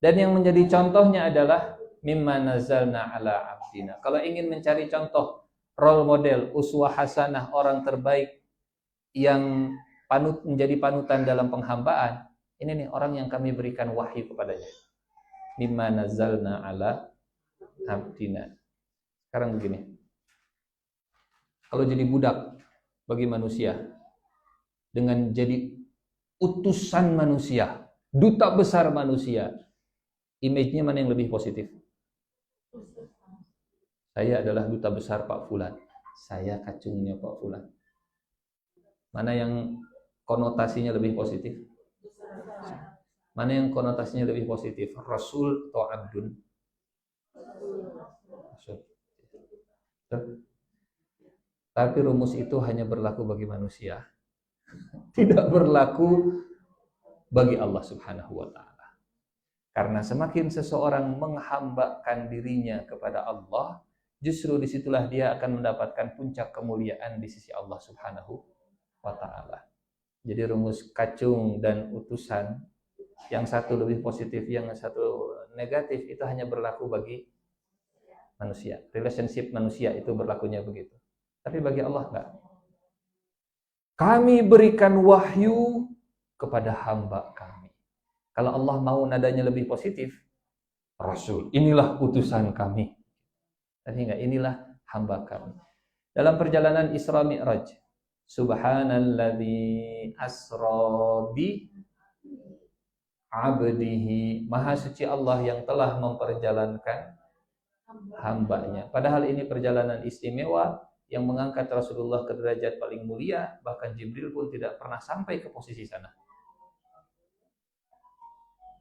Dan yang menjadi contohnya adalah mimma nazzalna ala abdina. Kalau ingin mencari contoh, role model, uswah hasanah, orang terbaik yang menjadi panutan dalam penghambaan, ini nih orang yang kami berikan wahyu kepadanya. Mimma nazzalna ala abdina. Sekarang begini. Kalau jadi budak bagi manusia, dengan jadi utusan manusia, duta besar manusia, image-nya mana yang lebih positif? Saya adalah duta besar Pak Fulan. Saya kacungnya Pak Fulan. Mana yang konotasinya lebih positif? Mana yang konotasinya lebih positif? Rasul atau Abdun? Rasul. Tapi rumus itu hanya berlaku bagi manusia. Tidak berlaku bagi Allah Subhanahu wa taala. Karena semakin seseorang menghambakan dirinya kepada Allah, justru disitulah dia akan mendapatkan puncak kemuliaan di sisi Allah Subhanahu wa taala. Jadi rumus kacung dan utusan, yang satu lebih positif, yang satu negatif, itu hanya berlaku bagi manusia. Relationship manusia itu berlakunya begitu. Tapi bagi Allah enggak. Kami berikan wahyu kepada hamba kami. Kalau Allah mau nadanya lebih positif, Rasul, inilah utusan kami. Tapi enggak, inilah hamba kami. Dalam perjalanan Isra Mi'raj, Subhanalladzi asra bi abdihi, maha suci Allah yang telah memperjalankan hambanya. Padahal ini perjalanan istimewa yang mengangkat Rasulullah ke derajat paling mulia, bahkan Jibril pun tidak pernah sampai ke posisi sana.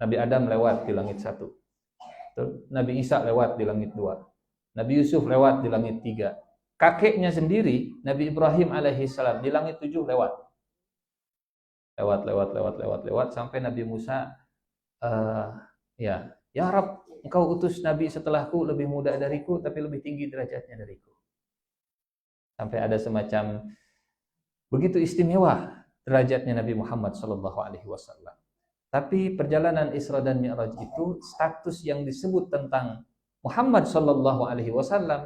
Nabi Adam lewat di langit 1, Nabi Isa lewat di langit 2, Nabi Yusuf lewat di langit 3, kakeknya sendiri Nabi Ibrahim alaihissalam di langit 7 lewat sampai Nabi Musa ya Rabb, engkau utus Nabi setelahku lebih muda dariku tapi lebih tinggi derajatnya dariku. Sampai ada semacam begitu istimewa derajatnya Nabi Muhammad SAW. Tapi perjalanan Isra dan Mi'raj itu, status yang disebut tentang Muhammad SAW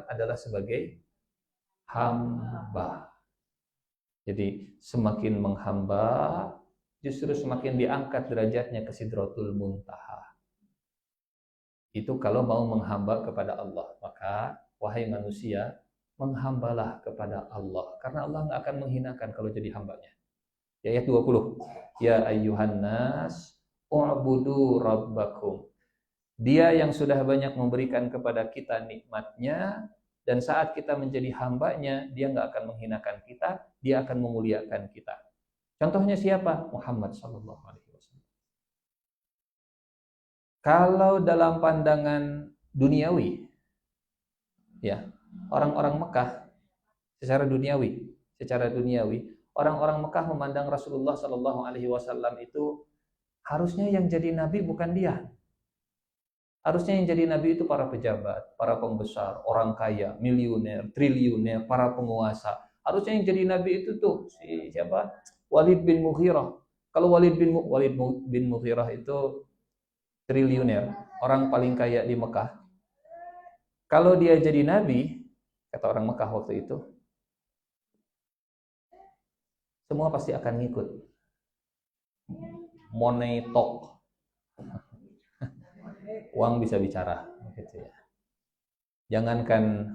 adalah sebagai hamba. Jadi semakin menghamba, justru semakin diangkat derajatnya ke Sidratul Muntaha. Itu kalau mau menghamba kepada Allah. Maka wahai manusia, menghambalah kepada Allah, karena Allah nggak akan menghinakan kalau jadi hambanya. Ya, ayat 20. Ya ayyuhan nas u'budu rabbakum. Dia yang sudah banyak memberikan kepada kita nikmatnya, dan saat kita menjadi hambanya, dia nggak akan menghinakan kita, dia akan memuliakan kita. Contohnya siapa? Muhammad sallallahu alaihi wasallam. Kalau dalam pandangan duniawi, ya, orang-orang Mekah secara duniawi, orang-orang Mekah memandang Rasulullah sallallahu alaihi wasallam itu harusnya yang jadi nabi bukan dia. Harusnya yang jadi nabi itu para pejabat, para pembesar, orang kaya, miliuner, triliuner, para penguasa. Harusnya yang jadi nabi itu tuh siapa? Walid bin Mughirah. Kalau Walid bin Mughirah itu triliuner, orang paling kaya di Mekah. Kalau dia jadi nabi, kata orang Mekah waktu itu, semua pasti akan ngikut. Money talk. Uang bisa bicara, gitu ya. Jangankan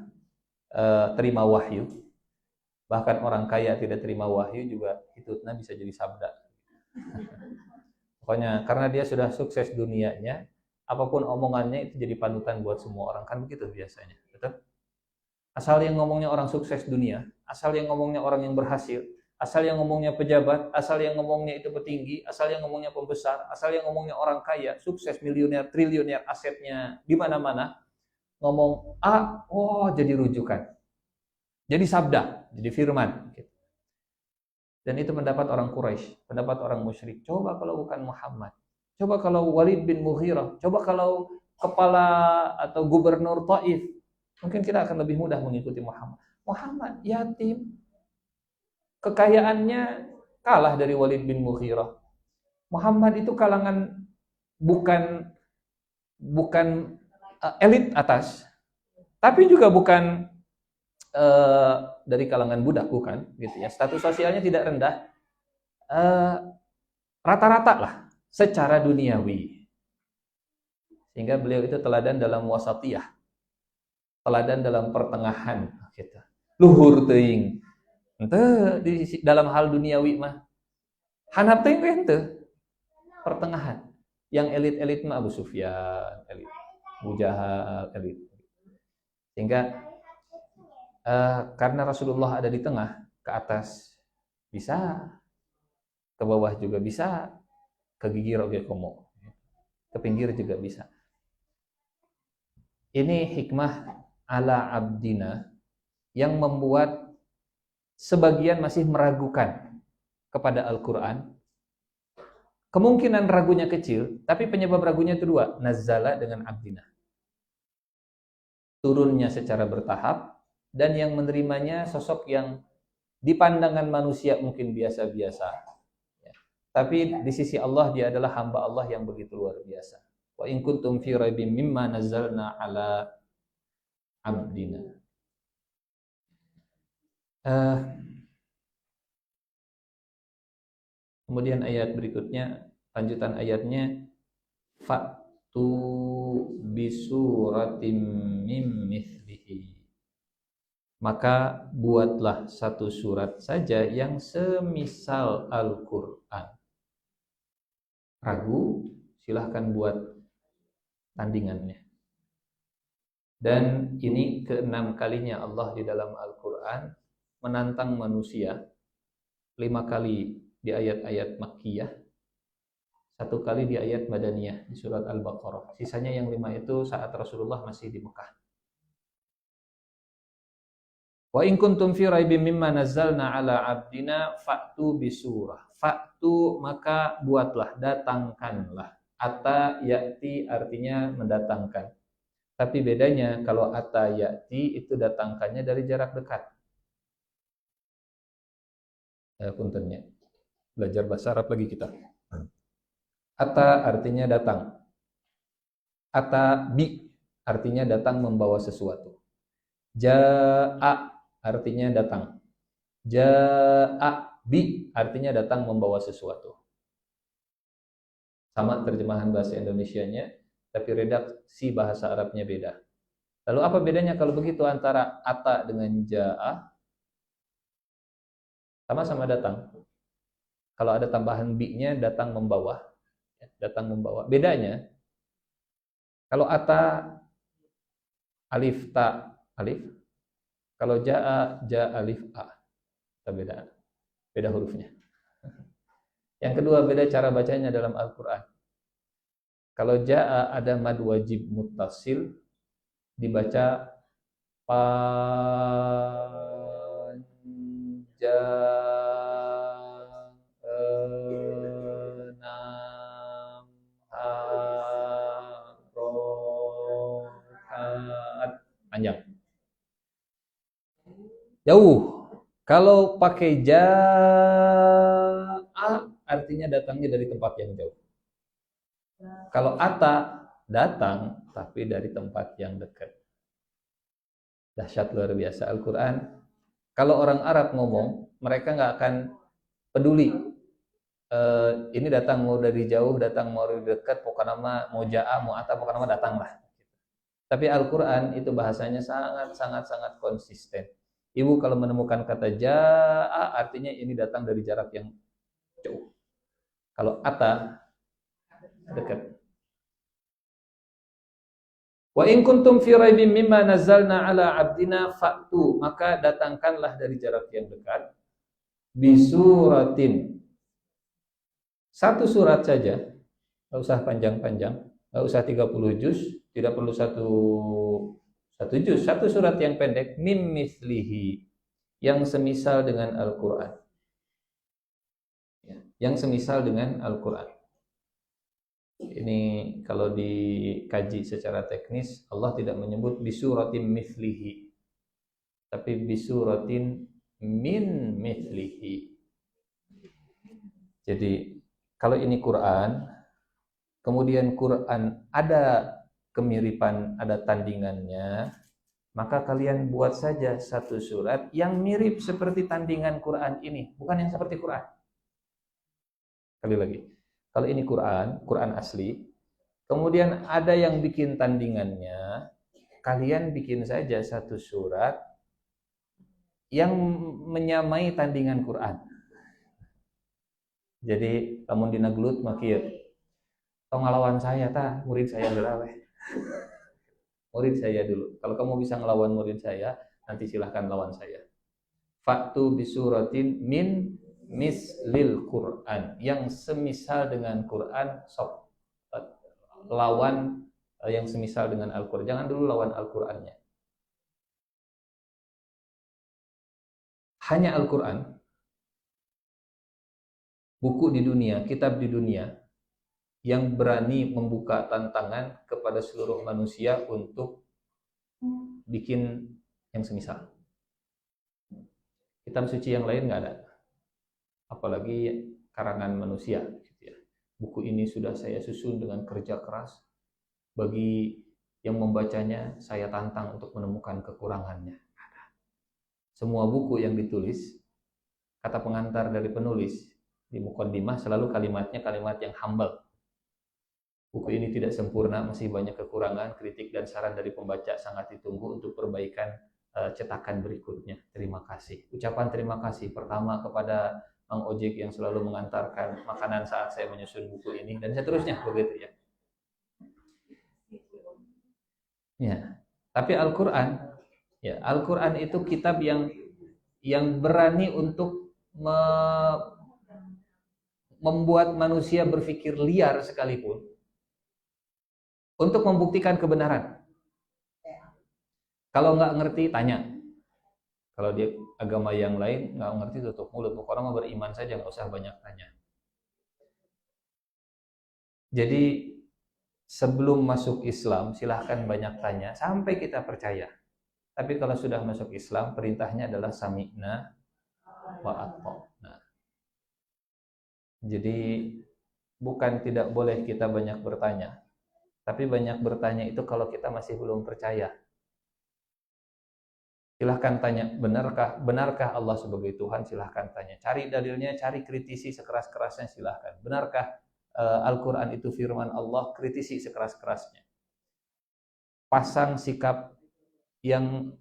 terima wahyu, bahkan orang kaya tidak terima wahyu juga hitutnya bisa jadi sabda. Pokoknya karena dia sudah sukses dunianya, apapun omongannya itu jadi panutan buat semua orang, kan begitu biasanya, betul? Asal yang ngomongnya orang sukses dunia, asal yang ngomongnya orang yang berhasil, asal yang ngomongnya pejabat, asal yang ngomongnya itu petinggi, asal yang ngomongnya pembesar, asal yang ngomongnya orang kaya, sukses, miliuner, triliuner, asetnya di mana-mana, ngomong A, jadi rujukan, jadi sabda, jadi firman. Dan itu pendapat orang Quraisy, pendapat orang musyrik. Coba kalau bukan Muhammad, coba kalau Walid bin Mughirah, coba kalau kepala atau gubernur Taif, mungkin kita akan lebih mudah mengikuti Muhammad. Muhammad yatim, kekayaannya kalah dari Walid bin Mughirah. Muhammad itu kalangan bukan elit atas, tapi juga bukan dari kalangan budak, bukan, gitu ya. Status sosialnya tidak rendah, rata-rata lah secara duniawi. Sehingga beliau itu teladan dalam wasatiyah, teladan dalam pertengahan, gitu. Luhur teuing. Ente di dalam hal duniawi mah handap teuing we henteu. Pertengahan. Yang elit-elit mah Abu Sufyan, elit. Abu Jahal, elit. Sehingga karena Rasulullah ada di tengah, ke atas bisa, ke bawah juga bisa, ke gigi oge komo, ke pinggir juga bisa. Ini hikmah ala abdina yang membuat sebagian masih meragukan kepada Al-Quran, kemungkinan ragunya kecil, tapi penyebab ragunya itu dua, nazzala dengan abdina. Turunnya secara bertahap, dan yang menerimanya sosok yang di pandangan manusia mungkin biasa-biasa, ya. Tapi di sisi Allah dia adalah hamba Allah yang begitu luar biasa. Wa in kuntum fi raibim mimma nazzalna ala abdina. Kemudian ayat berikutnya, lanjutan ayatnya, fa'tu bisuratim mim mithlihi. Maka buatlah satu surat saja yang semisal Al-Quran. Ragu, silahkan buat tandingannya. Dan ini ke-6 kalinya Allah di dalam Al-Quran menantang manusia. 5 kali di ayat-ayat Makkiyah, 1 kali di ayat Madaniyah di surat Al-Baqarah. Sisanya yang 5 itu saat Rasulullah masih di Mekah. Wa in kuntum fi raibim mimma nazzalna ala abdina fa'tu bisurah. Fa'tu maka buatlah, datangkanlah. Ata ya'ti artinya mendatangkan. Tapi bedanya kalau ata ya'ti itu datangkannya dari jarak dekat. Puntennya. Belajar bahasa Arab lagi kita. Ata artinya datang. Ata bi artinya datang membawa sesuatu. Ja'a artinya datang. Ja'a bi artinya datang membawa sesuatu. Sama terjemahan bahasa Indonesianya, tapi redaksi bahasa Arabnya beda. Lalu apa bedanya kalau begitu antara ata dengan ja'a? Sama-sama datang. Kalau ada tambahan bi-nya datang membawa. Datang membawa. Bedanya, kalau ata alif ta alif, kalau ja'a ja alif a. Beda. Beda hurufnya. Yang kedua beda cara bacanya dalam Al-Qur'an. Kalau ja'a ada mad wajib muttasil dibaca panjang. Jauh. Kalau pakai ja'a artinya datangnya dari tempat yang jauh. Kalau ata datang tapi dari tempat yang dekat. Dahsyat luar biasa Al-Quran. Kalau orang Arab ngomong, mereka nggak akan peduli. Ini datang mau dari jauh, datang mau dari dekat, pokoknya mau ja'a, mau ata, pokoknya datanglah. Tapi Al-Quran itu bahasanya sangat konsisten. Ibu kalau menemukan kata ja'a artinya ini datang dari jarak yang jauh. Kalau ata dekat. Wa in kuntum fi raibim mimma nazzalna ala abdina fa'tu, maka datangkanlah dari jarak yang dekat bisuratin. Satu surat saja, enggak usah panjang-panjang, enggak usah 30 juz, tidak perlu satu juz, satu surat yang pendek, mim mislihi, yang semisal dengan Al-Qur'an. Ya, yang semisal dengan Al-Qur'an. Ini kalau dikaji secara teknis, Allah tidak menyebut bisuratin mithlihi, tapi bisuratin min mithlihi. Jadi kalau ini Quran, kemudian Quran ada kemiripan, ada tandingannya, maka kalian buat saja satu surat yang mirip seperti tandingan Quran ini, bukan yang seperti Quran. Sekali lagi. Kalau ini Quran asli, kemudian ada yang bikin tandingannya, kalian bikin saja satu surat yang menyamai tandingan Quran. Jadi, lamun dina gelut makieu. Tong ngelawan saya tah, murid saya dulu. Murid saya dulu. Kalau kamu bisa ngelawan murid saya, nanti silahkan lawan saya. Fa'tu bisuratin min mislil Quran, yang semisal dengan Quran, sok lawan yang semisal dengan Al-Quran. Jangan dulu lawan Al-Qurannya. Hanya Al-Quran buku di dunia, kitab di dunia yang berani membuka tantangan kepada seluruh manusia untuk bikin yang semisal. Kitab suci yang lain nggak ada, apalagi karangan manusia. Gitu ya. Buku ini sudah saya susun dengan kerja keras. Bagi yang membacanya, saya tantang untuk menemukan kekurangannya. Semua buku yang ditulis, kata pengantar dari penulis di muqaddimah selalu kalimatnya kalimat yang humble. Buku ini tidak sempurna, masih banyak kekurangan, kritik dan saran dari pembaca sangat ditunggu untuk perbaikan cetakan berikutnya. Terima kasih. Ucapan terima kasih pertama kepada Mang Ojek yang selalu mengantarkan makanan saat saya menyusun buku ini, dan seterusnya begitu ya. Ya, tapi Al-Quran, ya Al-Quran itu kitab yang berani untuk membuat manusia berpikir liar sekalipun untuk membuktikan kebenaran. Kalau nggak ngerti, tanya. Kalau dia agama yang lain nggak ngerti, tutup mulut. Pokoknya mau beriman saja, nggak usah banyak tanya. Jadi sebelum masuk Islam silahkan banyak tanya sampai kita percaya. Tapi kalau sudah masuk Islam, perintahnya adalah sami'na wa ata'na. Jadi bukan tidak boleh kita banyak bertanya, tapi banyak bertanya itu kalau kita masih belum percaya. Silahkan tanya, benarkah Allah sebagai Tuhan? Silahkan tanya. Cari dalilnya, cari kritisi sekeras-kerasnya, silahkan. Benarkah Al-Quran itu firman Allah? Kritisi sekeras-kerasnya. Pasang sikap yang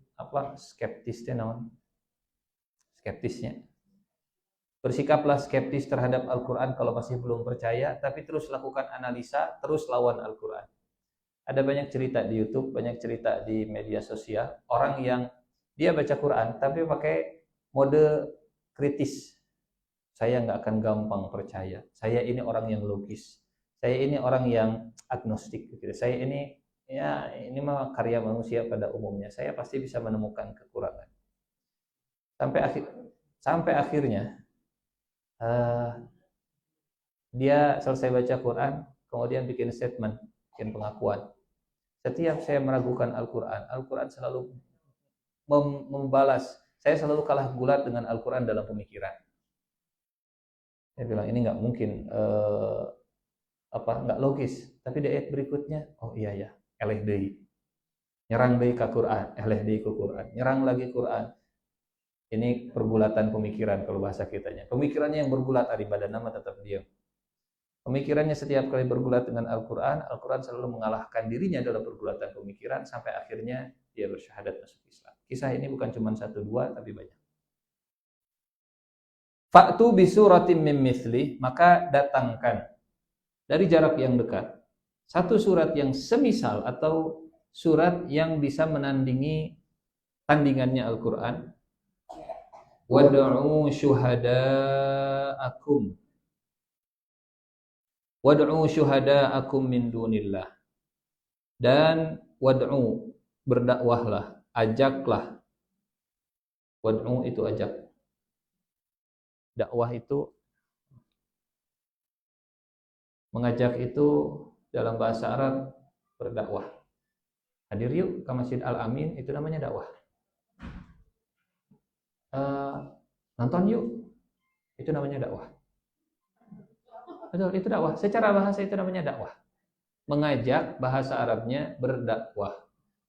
skeptisnya. Bersikaplah skeptis terhadap Al-Quran kalau masih belum percaya, tapi terus lakukan analisa, terus lawan Al-Quran. Ada banyak cerita di YouTube, banyak cerita di media sosial, orang yang dia baca Quran tapi pakai mode kritis. Saya nggak akan gampang percaya. Saya ini orang yang logis. Saya ini orang yang agnostik. Saya ini mah karya manusia pada umumnya. Saya pasti bisa menemukan kekurangan. Sampai akhirnya dia selesai baca Quran, kemudian bikin statement, bikin pengakuan. Setiap saya meragukan Al-Quran, Al-Quran selalu membalas. Saya selalu kalah gulat dengan Al-Quran dalam pemikiran. Saya bilang ini nggak mungkin, nggak logis. Tapi di ayat berikutnya, oh iya ya, eleh deui. Nyerang deui ka Quran, eleh deui ku Quran. Nyerang lagi Quran. Ini pergulatan pemikiran kalau bahasa kitanya. Pemikirannya yang bergulat, daripada nama tetap diam. Pemikirannya setiap kali bergulat dengan Al-Quran, Al-Quran selalu mengalahkan dirinya dalam pergulatan pemikiran sampai akhirnya dia bersyahadat masuk Islam. Kisah ini bukan cuma 1-2 tapi banyak. Fa'tu bi suratin mim mithli, maka datangkan dari jarak yang dekat satu surat yang semisal atau surat yang bisa menandingi tandingannya Al-Quran. Wad'u syuhada'akum min dunillah. Dan wad'u, berdakwahlah, ajaklah. Wad'u itu ajak. Dakwah itu, mengajak itu dalam bahasa Arab berdakwah. Hadir yuk ke Masjid Al-Amin, itu namanya dakwah. Nonton yuk, itu namanya dakwah. Betul, itu dakwah. Secara bahasa itu namanya dakwah. Mengajak, bahasa Arabnya berdakwah.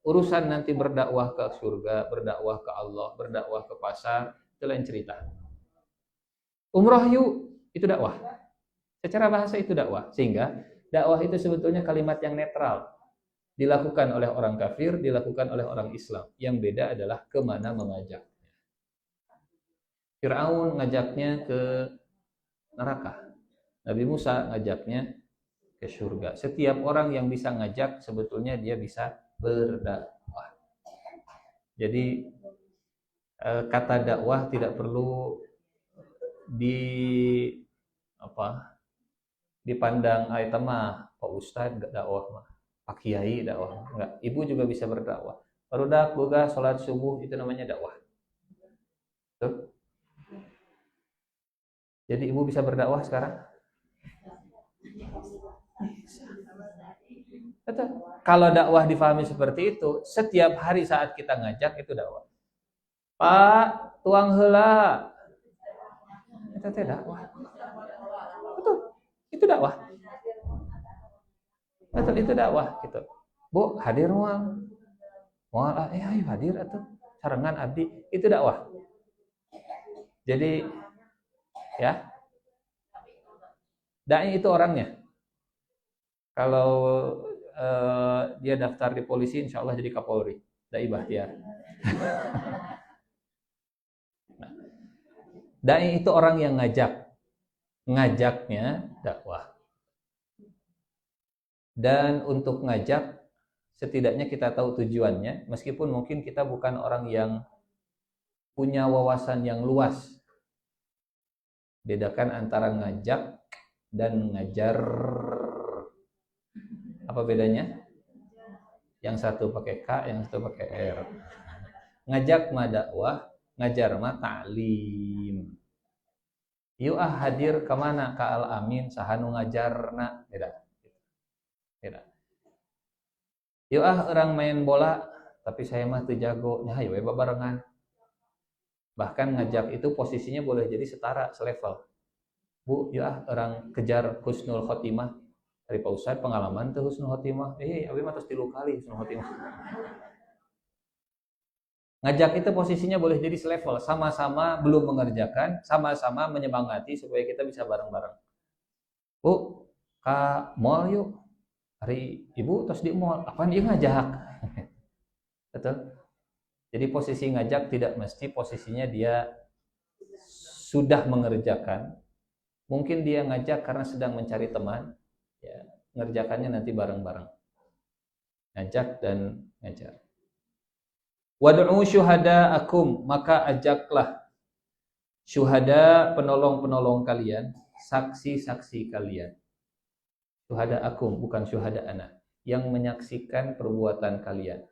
Urusan nanti berdakwah ke surga, berdakwah ke Allah, berdakwah ke pasar, itu lain cerita. Umroh yuk, itu dakwah. Secara bahasa itu dakwah. Sehingga dakwah itu sebetulnya kalimat yang netral. Dilakukan oleh orang kafir, dilakukan oleh orang Islam. Yang beda adalah kemana mengajak. Fir'aun ngajaknya ke neraka. Nabi Musa ngajaknya ke surga. Setiap orang yang bisa ngajak sebetulnya dia bisa berdakwah. Jadi kata dakwah tidak perlu dipandang mah Pak Ustadz dakwah mah, Pak Kiai dakwah. Enggak, ibu juga bisa berdakwah. Barudak boga salat subuh itu namanya dakwah. Betul? Jadi ibu bisa berdakwah sekarang? Betul. Kalau dakwah difahami seperti itu, setiap hari saat kita ngajak itu dakwah. Pak, tuang heula. Itu teh dakwah. Betul. Itu dakwah. Betul, itu dakwah gitu. Bu, hadir moal. Moal, ayo hadir atuh. Sarengan abdi, itu dakwah. Jadi ya, dai itu orangnya. Kalau dia daftar di polisi, insya Allah jadi Kapolri. Dai Bahtiar. Dai itu orang yang ngajaknya dakwah. Dan untuk ngajak, setidaknya kita tahu tujuannya, meskipun mungkin kita bukan orang yang punya wawasan yang luas. Bedakan antara ngajak dan ngajar. Apa bedanya? Yang satu pakai K, yang satu pakai R. Ngajak mah dakwah, ngajar mah ta'lim. Yuk hadir kemana? Ka Al-Amin, sahanu ngajarna. Beda. Yuk orang main bola, tapi saya mah teu jago. Nya hayu we babarengan. Bahkan ngajak itu posisinya boleh jadi setara, selevel. Bu, yuk orang kejar husnul khotimah. Dari Pak Ustadz pengalaman tuh husnul khotimah. Abi mah tos 3 kali husnul khotimah. Ngajak itu posisinya boleh jadi selevel, sama-sama belum mengerjakan, sama-sama menyemangati supaya kita bisa bareng-bareng. Bu, ka mall yuk. Hari ibu tos di mall, apaan dia ngajak? Betul? Jadi posisi ngajak tidak mesti posisinya dia sudah mengerjakan. Mungkin dia ngajak karena sedang mencari teman, ya, ngerjakannya nanti bareng-bareng. Ngajak dan ngajar. Wad'u syuhada'akum, maka ajaklah syuhada, penolong-penolong kalian, saksi-saksi kalian. Syuhada'akum, bukan syuhada'ana, yang menyaksikan perbuatan kalian.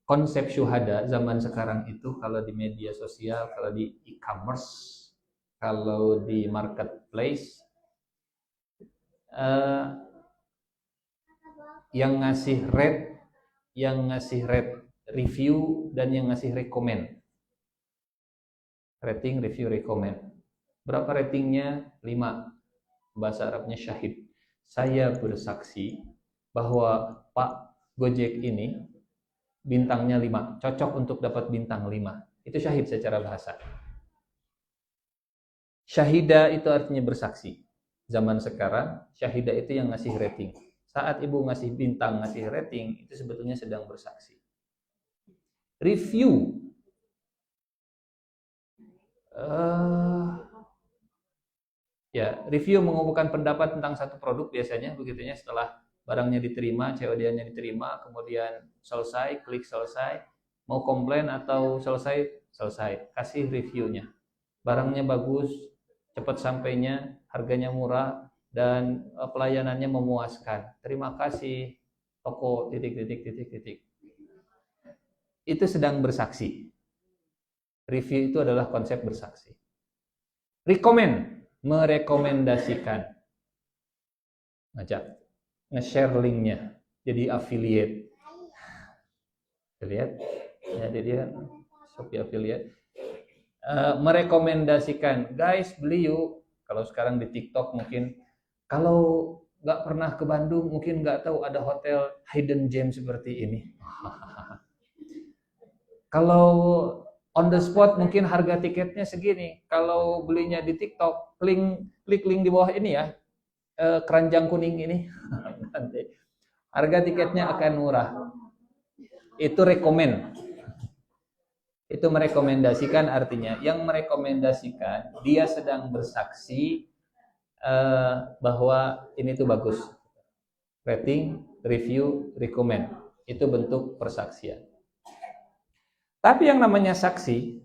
Konsep syuhada zaman sekarang itu kalau di media sosial, kalau di e-commerce, kalau di marketplace, yang ngasih rate review dan yang ngasih rekomend. Rating, review, rekomend. Berapa ratingnya? 5. Bahasa Arabnya syahid. Saya bersaksi bahwa Pak Gojek ini bintangnya 5, cocok untuk dapat bintang 5. Itu syahid secara bahasa. Syahida itu artinya bersaksi. Zaman sekarang, syahida itu yang ngasih rating. Saat ibu ngasih bintang, ngasih rating, itu sebetulnya sedang bersaksi. Review. Review mengumpulkan pendapat tentang satu produk biasanya, begitunya setelah barangnya diterima, COD-nya diterima, kemudian selesai, klik selesai, mau komplain atau selesai, kasih reviewnya. Barangnya bagus, cepat sampainya, harganya murah, dan pelayanannya memuaskan. Terima kasih toko ... Itu sedang bersaksi. Review itu adalah konsep bersaksi. Recommend, merekomendasikan. Ngajak, nge-share linknya, jadi affiliate. Lihat, jadi dia Shopee affiliate. Merekomendasikan, guys beli yuk. Kalau sekarang di TikTok mungkin, kalau nggak pernah ke Bandung mungkin nggak tahu ada hotel hidden gem seperti ini. Kalau on the spot mungkin harga tiketnya segini. Kalau belinya di TikTok, klik link di bawah ini ya, keranjang kuning ini. Harga tiketnya akan murah. Itu rekomend. Itu merekomendasikan, artinya yang merekomendasikan dia sedang bersaksi bahwa ini tuh bagus. Rating, review, recommend. Itu bentuk persaksian. Tapi yang namanya saksi,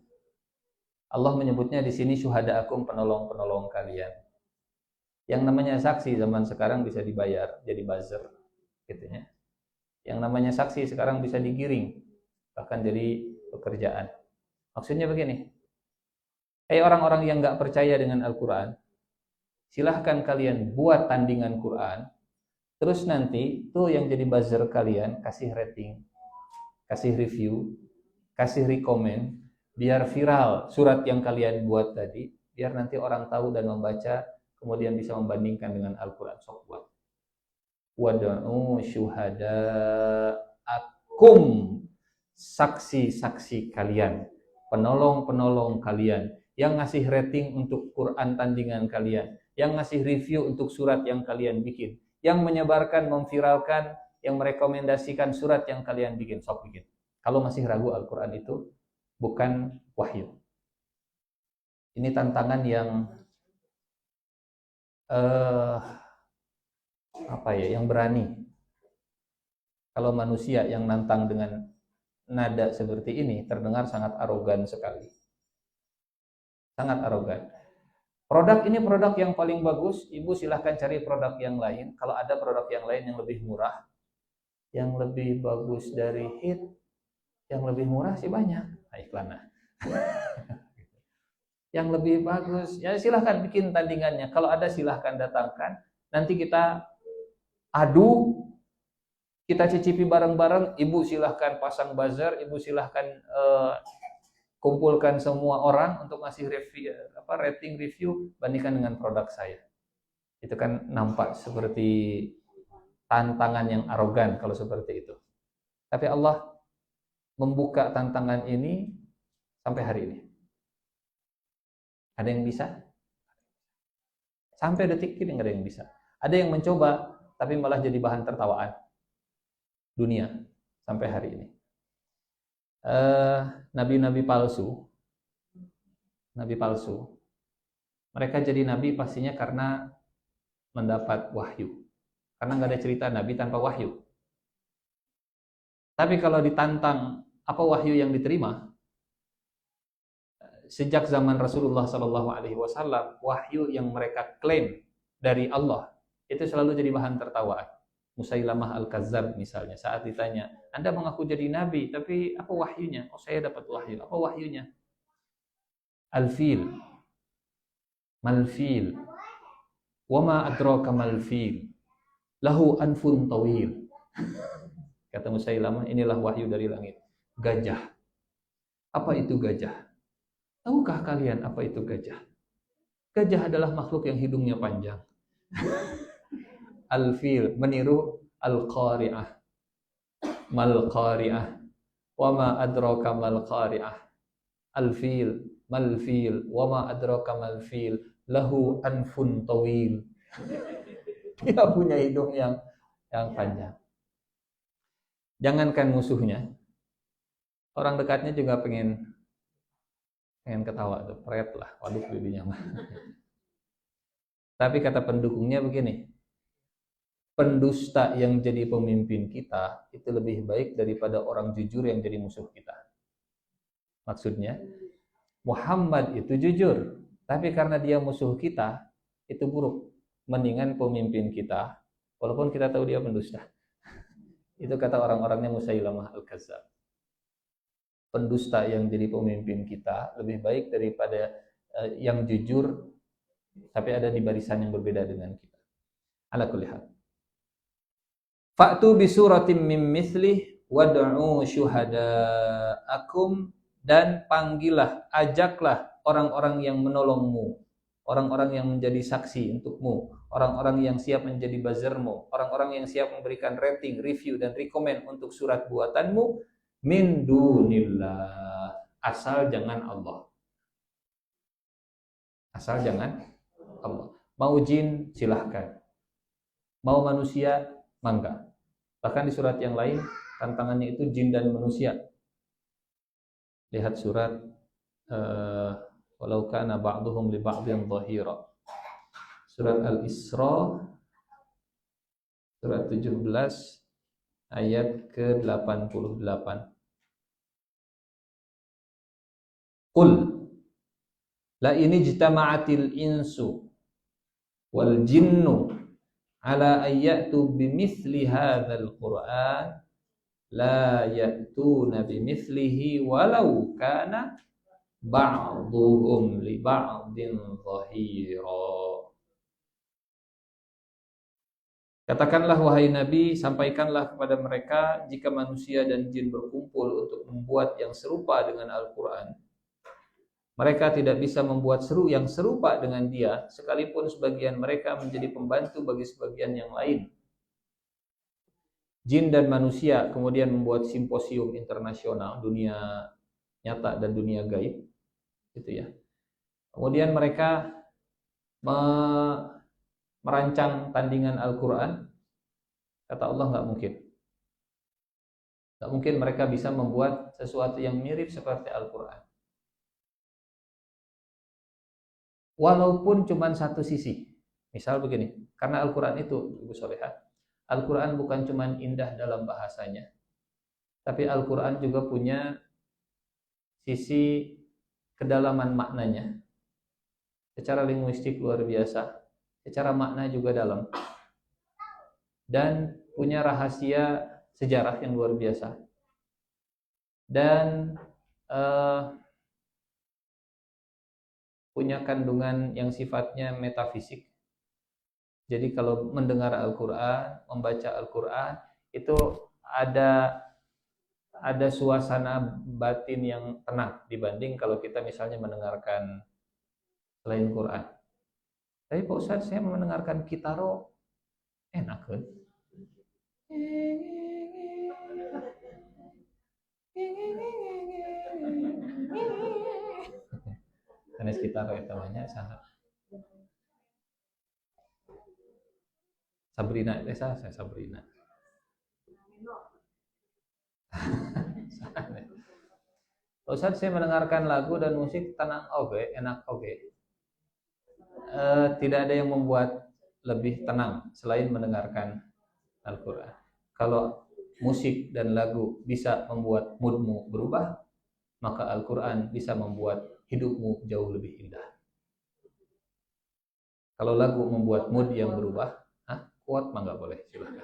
Allah menyebutnya di sini syuhada'akum, penolong-penolong kalian. Yang namanya saksi zaman sekarang bisa dibayar, jadi buzzer, gitu ya. Yang namanya saksi sekarang bisa digiring, bahkan jadi pekerjaan. Maksudnya begini, Orang-orang yang nggak percaya dengan Al-Quran, silahkan kalian buat tandingan Quran, terus nanti tuh yang jadi buzzer kalian kasih rating, kasih review, kasih rekomen, biar viral surat yang kalian buat tadi, biar nanti orang tahu dan membaca, kemudian bisa membandingkan dengan Al-Quran. Sok buat. Wad'u syuhada'akum, saksi-saksi kalian, penolong-penolong kalian, yang ngasih rating untuk Quran tandingan kalian, yang ngasih review untuk surat yang kalian bikin, yang menyebarkan, memviralkan, yang merekomendasikan surat yang kalian bikin, sok bikin. Kalau masih ragu Al-Quran itu bukan wahyu. Ini tantangan yang yang berani. Kalau manusia yang nantang dengan nada seperti ini terdengar sangat arogan sekali. Sangat arogan. Produk ini produk yang paling bagus, ibu silahkan cari produk yang lain. Kalau ada produk yang lain yang lebih murah, yang lebih bagus dari hit, yang lebih murah sih banyak. Iklan. Yang lebih bagus, ya silahkan bikin tandingannya. Kalau ada silahkan datangkan. Nanti kita adu, kita cicipi bareng-bareng. Ibu silahkan pasang buzzer, ibu silahkan kumpulkan semua orang untuk ngasih review, rating review, bandingkan dengan produk saya. Itu kan nampak seperti tantangan yang arogan kalau seperti itu. Tapi Allah membuka tantangan ini sampai hari ini. Ada yang bisa? Sampai detik ini nggak ada yang bisa. Ada yang mencoba, tapi malah jadi bahan tertawaan dunia sampai hari ini. Nabi-nabi palsu, mereka jadi nabi pastinya karena mendapat wahyu. Karena nggak ada cerita nabi tanpa wahyu. Tapi kalau ditantang apa wahyu yang diterima, sejak zaman Rasulullah SAW, wahyu yang mereka klaim dari Allah itu selalu jadi bahan tertawaan. Musailamah Al-Kazzab misalnya, saat ditanya, Anda mengaku jadi nabi, tapi apa wahyunya? Oh, saya dapat wahyu. Apa wahyunya? Al-fil, mal-fil, wama adraka mal-fil, lahu anfun tawil. Kata Musailamah, inilah wahyu dari langit. Gajah. Apa itu gajah? Tahukah kalian apa itu gajah? Gajah adalah makhluk yang hidungnya panjang. Al-fil, meniru al-qari'ah. Mal-qari'ah. Wama adraka mal-qari'ah. Al-fil, mal-fil, wama adraka mal-fil, lahu anfun tawil. Dia punya hidung yang panjang. Jangankan musuhnya, orang dekatnya juga pengen ketawa tuh, pret lah, waduh bibinya mah. Tapi kata pendukungnya begini, pendusta yang jadi pemimpin kita itu lebih baik daripada orang jujur yang jadi musuh kita. Maksudnya, Muhammad itu jujur, tapi karena dia musuh kita, itu buruk. Mendingan pemimpin kita, walaupun kita tahu dia pendusta. Itu kata orang-orangnya Musailamah Al-Kazzab. Pendusta yang jadi pemimpin kita lebih baik daripada yang jujur tapi ada di barisan yang berbeda dengan kita. Ala kulli hal. Fa'tu bi suratim mim mithlih wad'u syuhada'akum, dan panggillah, ajaklah orang-orang yang menolongmu, orang-orang yang menjadi saksi untukmu, orang-orang yang siap menjadi buzzermu, orang-orang yang siap memberikan rating, review dan rekomen untuk surat buatanmu. Min dunillah, asal jangan Allah. Asal jangan Allah. Mau jin silahkan, mau manusia mangga. Bahkan di surat yang lain tantangannya itu jin dan manusia. Lihat surat walau kana ba'duhum li ba'dhin dhahira. Surat Al-Isra surat 17 ayat ke-88. Qul la in ijtama'atil insu wal jinnu ala ayyatu bimithli hadzal qur'an la ya'tuna bimithlihi walau kana ba'duhum li ba'din zahira. Katakanlah wahai Nabi, sampaikanlah kepada mereka jika manusia dan jin berkumpul untuk membuat yang serupa dengan Al-Quran, mereka tidak bisa membuat yang serupa dengan dia, sekalipun sebagian mereka menjadi pembantu bagi sebagian yang lain. Jin dan manusia kemudian membuat simposium internasional dunia nyata dan dunia gaib, gitu ya. Kemudian mereka merancang tandingan Al-Quran. Kata Allah, nggak mungkin. Nggak mungkin mereka bisa membuat sesuatu yang mirip seperti Al-Quran. Walaupun cuma satu sisi. Misal begini, karena Al-Quran itu, Ibu Solehah, Al-Quran bukan cuma indah dalam bahasanya, tapi Al-Quran juga punya sisi kedalaman maknanya. Secara linguistik luar biasa, secara makna juga dalam. Dan punya rahasia sejarah yang luar biasa. Dan punya kandungan yang sifatnya metafisik. Jadi kalau mendengar Al-Quran, membaca Al-Quran, itu ada suasana batin yang tenang dibanding kalau kita misalnya mendengarkan selain Quran. Tapi Pak Ustadz, saya mendengarkan kitaro enak kan? Sanes kitaro itu namanya sangat Sabrina, saya Sabrina. Ustaz, saya mendengarkan lagu dan musik tenang oke, enak oke. Tidak ada yang membuat lebih tenang selain mendengarkan Al-Quran. Kalau musik dan lagu bisa membuat moodmu berubah, maka Al-Quran bisa membuat hidupmu jauh lebih indah. Kalau lagu membuat mood yang berubah, kuat mah nggak boleh, silakan.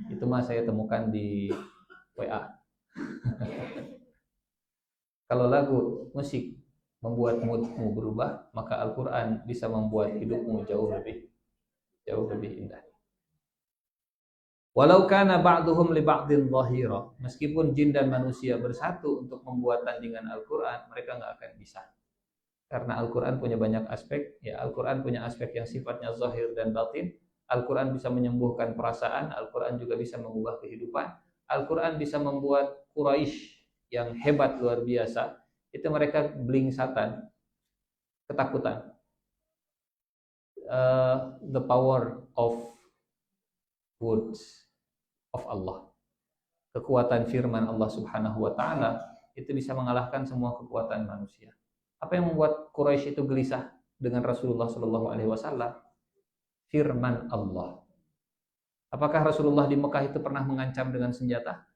Itu mah saya temukan di WA. Kalau lagu, musik membuat moodmu berubah, maka Al-Quran bisa membuat hidupmu jauh lebih indah. Walau kana ba'duhum li ba'din zahira, meskipun jin dan manusia bersatu untuk membuat tandingan Al-Quran, mereka nggak akan bisa. Karena Al-Quran punya banyak aspek, ya Al-Quran punya aspek yang sifatnya zahir dan batin. Al-Quran bisa menyembuhkan perasaan, Al-Quran juga bisa mengubah kehidupan. Al-Quran bisa membuat Quraisy yang hebat luar biasa, itu mereka blingsatan, ketakutan. The power of words of Allah, kekuatan firman Allah Subhanahu wa taala itu bisa mengalahkan semua kekuatan manusia. Apa yang membuat Quraisy itu gelisah dengan Rasulullah Shallallahu alaihi wasallam? Firman Allah. Apakah Rasulullah di Mekah itu pernah mengancam dengan senjata?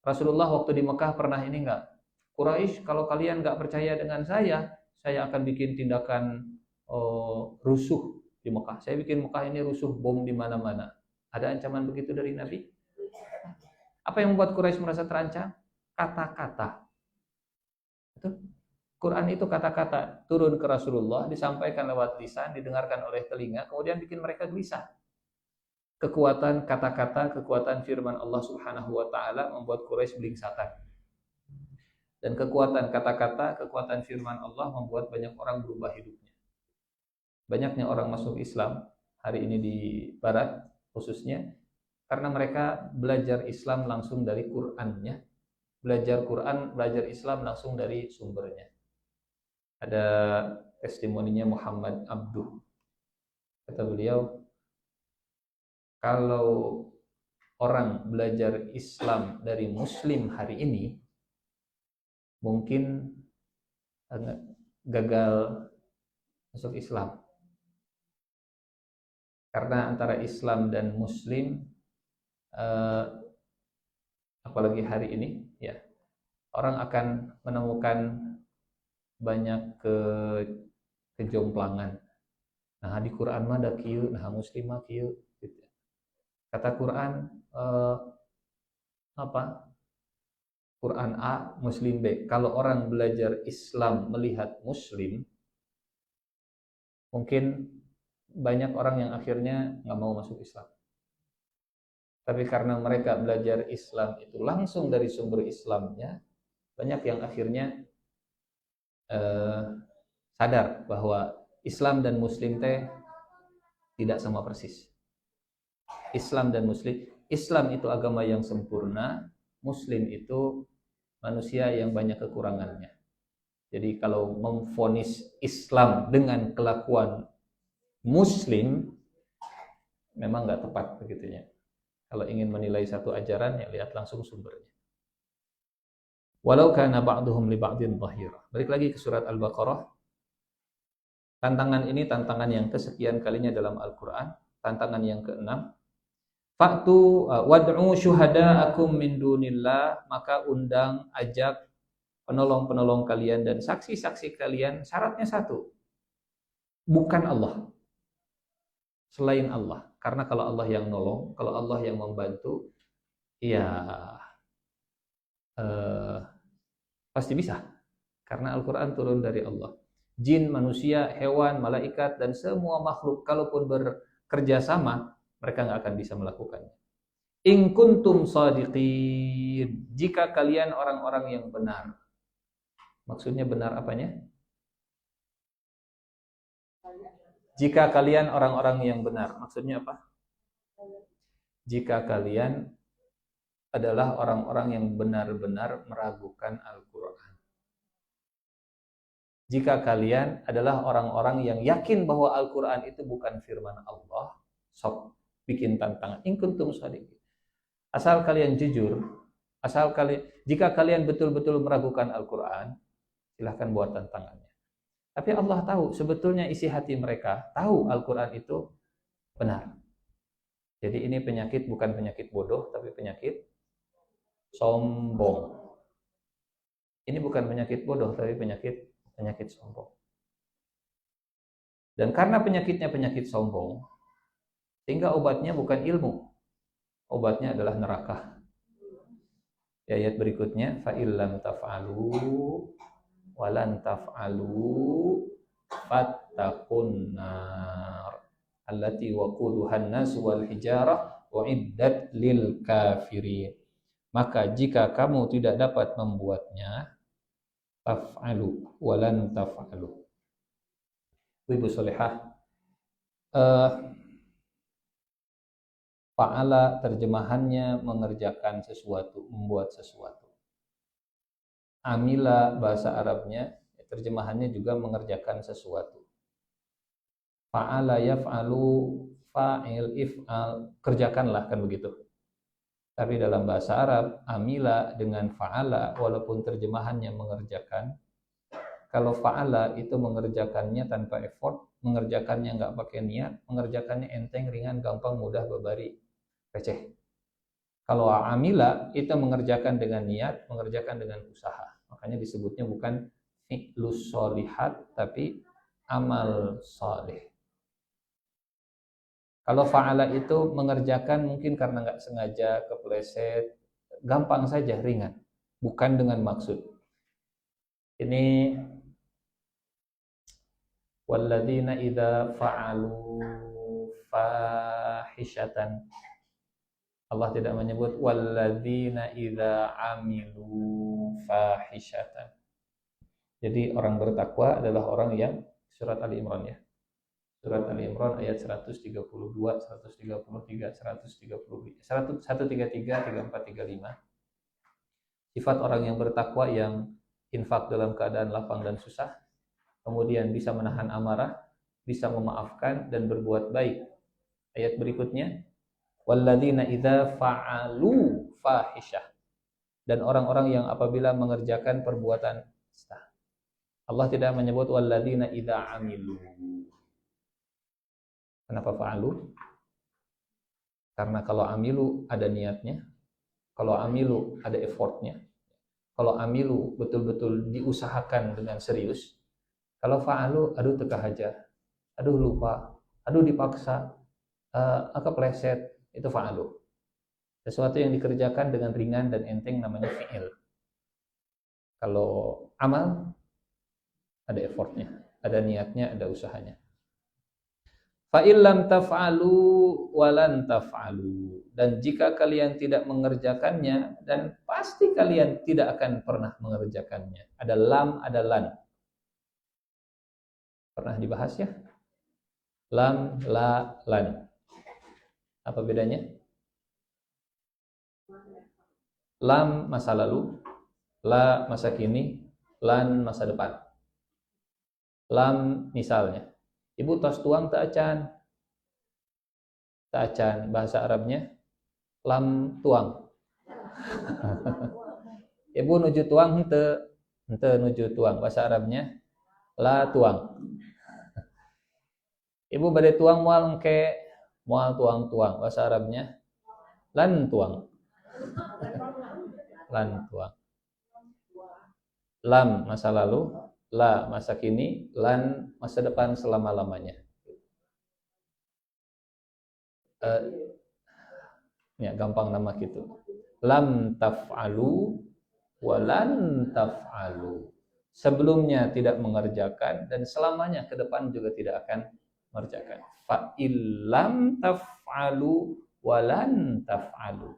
Rasulullah waktu di Mekah pernah ini enggak? Quraisy, kalau kalian enggak percaya dengan saya akan bikin tindakan rusuh di Mekah. Saya bikin Mekah ini rusuh, bom di mana-mana. Ada ancaman begitu dari Nabi? Apa yang membuat Quraisy merasa terancam? Kata-kata. Quran itu kata-kata, turun ke Rasulullah, disampaikan lewat lisan, didengarkan oleh telinga, kemudian bikin mereka gelisah. Kekuatan kata-kata, kekuatan firman Allah Subhanahu wa taala membuat Quraisy blingsatan. Dan kekuatan kata-kata, kekuatan firman Allah membuat banyak orang berubah hidupnya. Banyaknya orang masuk Islam hari ini di barat khususnya karena mereka belajar Islam langsung dari Qur'annya. Belajar Quran, belajar Islam langsung dari sumbernya. Ada testimoninya Muhammad Abduh. Kata beliau, kalau orang belajar Islam dari Muslim hari ini, mungkin gagal masuk Islam. Karena antara Islam dan Muslim, apalagi hari ini, ya orang akan menemukan banyak kejomplangan. Nah di Quran mah ada kieu, nah Muslim mah kieu. Gitu. Kata Quran Quran A, Muslim B. Kalau orang belajar Islam melihat Muslim, mungkin banyak orang yang akhirnya nggak mau masuk Islam. Tapi karena mereka belajar Islam itu langsung dari sumber Islamnya, banyak yang akhirnya sadar bahwa Islam dan Muslim teh tidak sama persis. Islam dan Muslim, Islam itu agama yang sempurna, Muslim itu manusia yang banyak kekurangannya. Jadi kalau memvonis Islam dengan kelakuan Muslim, memang nggak tepat begitunya. Kalau ingin menilai satu ajaran, ya lihat langsung sumbernya. Walau kana ba'duhum li ba'din dhahira. Balik lagi ke surat Al-Baqarah. Tantangan ini tantangan yang kesekian kalinya dalam Al-Quran. Tantangan yang ke-6. Fa'tu wad'u syuhada'akum min dunillah. Maka undang, ajak penolong-penolong kalian dan saksi-saksi kalian. Syaratnya satu. Bukan Allah. Selain Allah. Karena kalau Allah yang nolong, kalau Allah yang membantu, ya pasti bisa. Karena Al-Quran turun dari Allah. Jin, manusia, hewan, malaikat, dan semua makhluk kalaupun bekerja sama, mereka nggak akan bisa melakukannya. In kuntum shadiqin. Jika kalian orang-orang yang benar. Maksudnya benar apanya? Jika kalian orang-orang yang benar. Maksudnya apa? Jika kalian adalah orang-orang yang benar-benar meragukan Al-Quran. Jika kalian adalah orang-orang yang yakin bahwa Al-Quran itu bukan firman Allah, sok bikin tantangan. In kuntum shadiqin. Asal kalian jujur, jika kalian betul-betul meragukan Al-Quran, silahkan buat tantangannya. Tapi Allah tahu sebetulnya isi hati mereka, tahu Al-Quran itu benar. Jadi ini penyakit bukan penyakit bodoh, tapi penyakit sombong. Ini bukan penyakit bodoh, tapi penyakit sombong. Dan karena penyakitnya penyakit sombong, sehingga obatnya bukan ilmu. Obatnya adalah neraka. Ayat berikutnya, fa illam taf'alu walan taf'alu fattaqun nar allati waquduhan nas wal hijarah uiddat lil kafirin. Maka jika kamu tidak dapat membuatnya, taf'alu walan taf'alu. Ibu Solehah, fa'ala terjemahannya mengerjakan sesuatu, membuat sesuatu. Amila bahasa Arabnya terjemahannya juga mengerjakan sesuatu. Fa'ala yaf'alu, fa'il, if'al, kerjakanlah, kan begitu. Tapi dalam bahasa Arab, amila dengan fa'ala walaupun terjemahannya mengerjakan. Kalau fa'ala itu mengerjakannya tanpa effort, mengerjakannya nggak pakai niat, mengerjakannya enteng, ringan, gampang, mudah, babari, receh. Kalau amila itu mengerjakan dengan niat, mengerjakan dengan usaha. Makanya disebutnya bukan fi'lus sholihat, tapi amal sholih. Kalau fa'ala itu mengerjakan mungkin karena nggak sengaja, kepleset, gampang saja, ringan. Bukan dengan maksud. Ini walladzina idza fa'alu fahishatan. Allah tidak menyebut walladzina idza amilu fahishatan. Jadi orang bertakwa adalah orang yang, surat Ali Imran ya. Surat Ali Imran ayat 132, 133, 133, 133, 34, 35. Sifat orang yang bertakwa yang infak dalam keadaan lapang dan susah, kemudian bisa menahan amarah, bisa memaafkan dan berbuat baik. Ayat berikutnya, walladzina idza fa'alu fahisyah. Dan orang-orang yang apabila mengerjakan perbuatan dusta. Allah tidak menyebut walladzina idza amilu. Kenapa fa'alu? Karena kalau amilu ada niatnya, kalau amilu ada effortnya, kalau amilu betul-betul diusahakan dengan serius. Kalau fa'alu, aduh teka haja, aduh lupa, aduh dipaksa, kepleset, itu fa'alu. Sesuatu yang dikerjakan dengan ringan dan enteng namanya fi'il. Kalau amal ada effortnya, ada niatnya, ada usahanya. Fa illam taf'alu walan taf'alu, dan jika kalian tidak mengerjakannya, dan pasti kalian tidak akan pernah mengerjakannya. Ada lam, ada lan. Pernah dibahas ya? Lam, la, lan. Apa bedanya? Lam masa lalu, la masa kini, lan masa depan. Lam misalnya, ibu tos tuang tak acan. Tak acan, bahasa Arabnya lam tuang. Ibu nuju tuang hente nuju tuang, bahasa Arabnya la tuang. Ibu badai tuang mual engke, mual tuang-tuang, bahasa Arabnya lan tuang. Lan tuang. Lam masa lalu, la masa kini, lan masa depan selama-lamanya. Ya gampang nama gitu. Lam taf'alu walan taf'alu. Sebelumnya tidak mengerjakan dan selamanya ke depan juga tidak akan mengerjakan. Fa illam taf'alu walan taf'alu.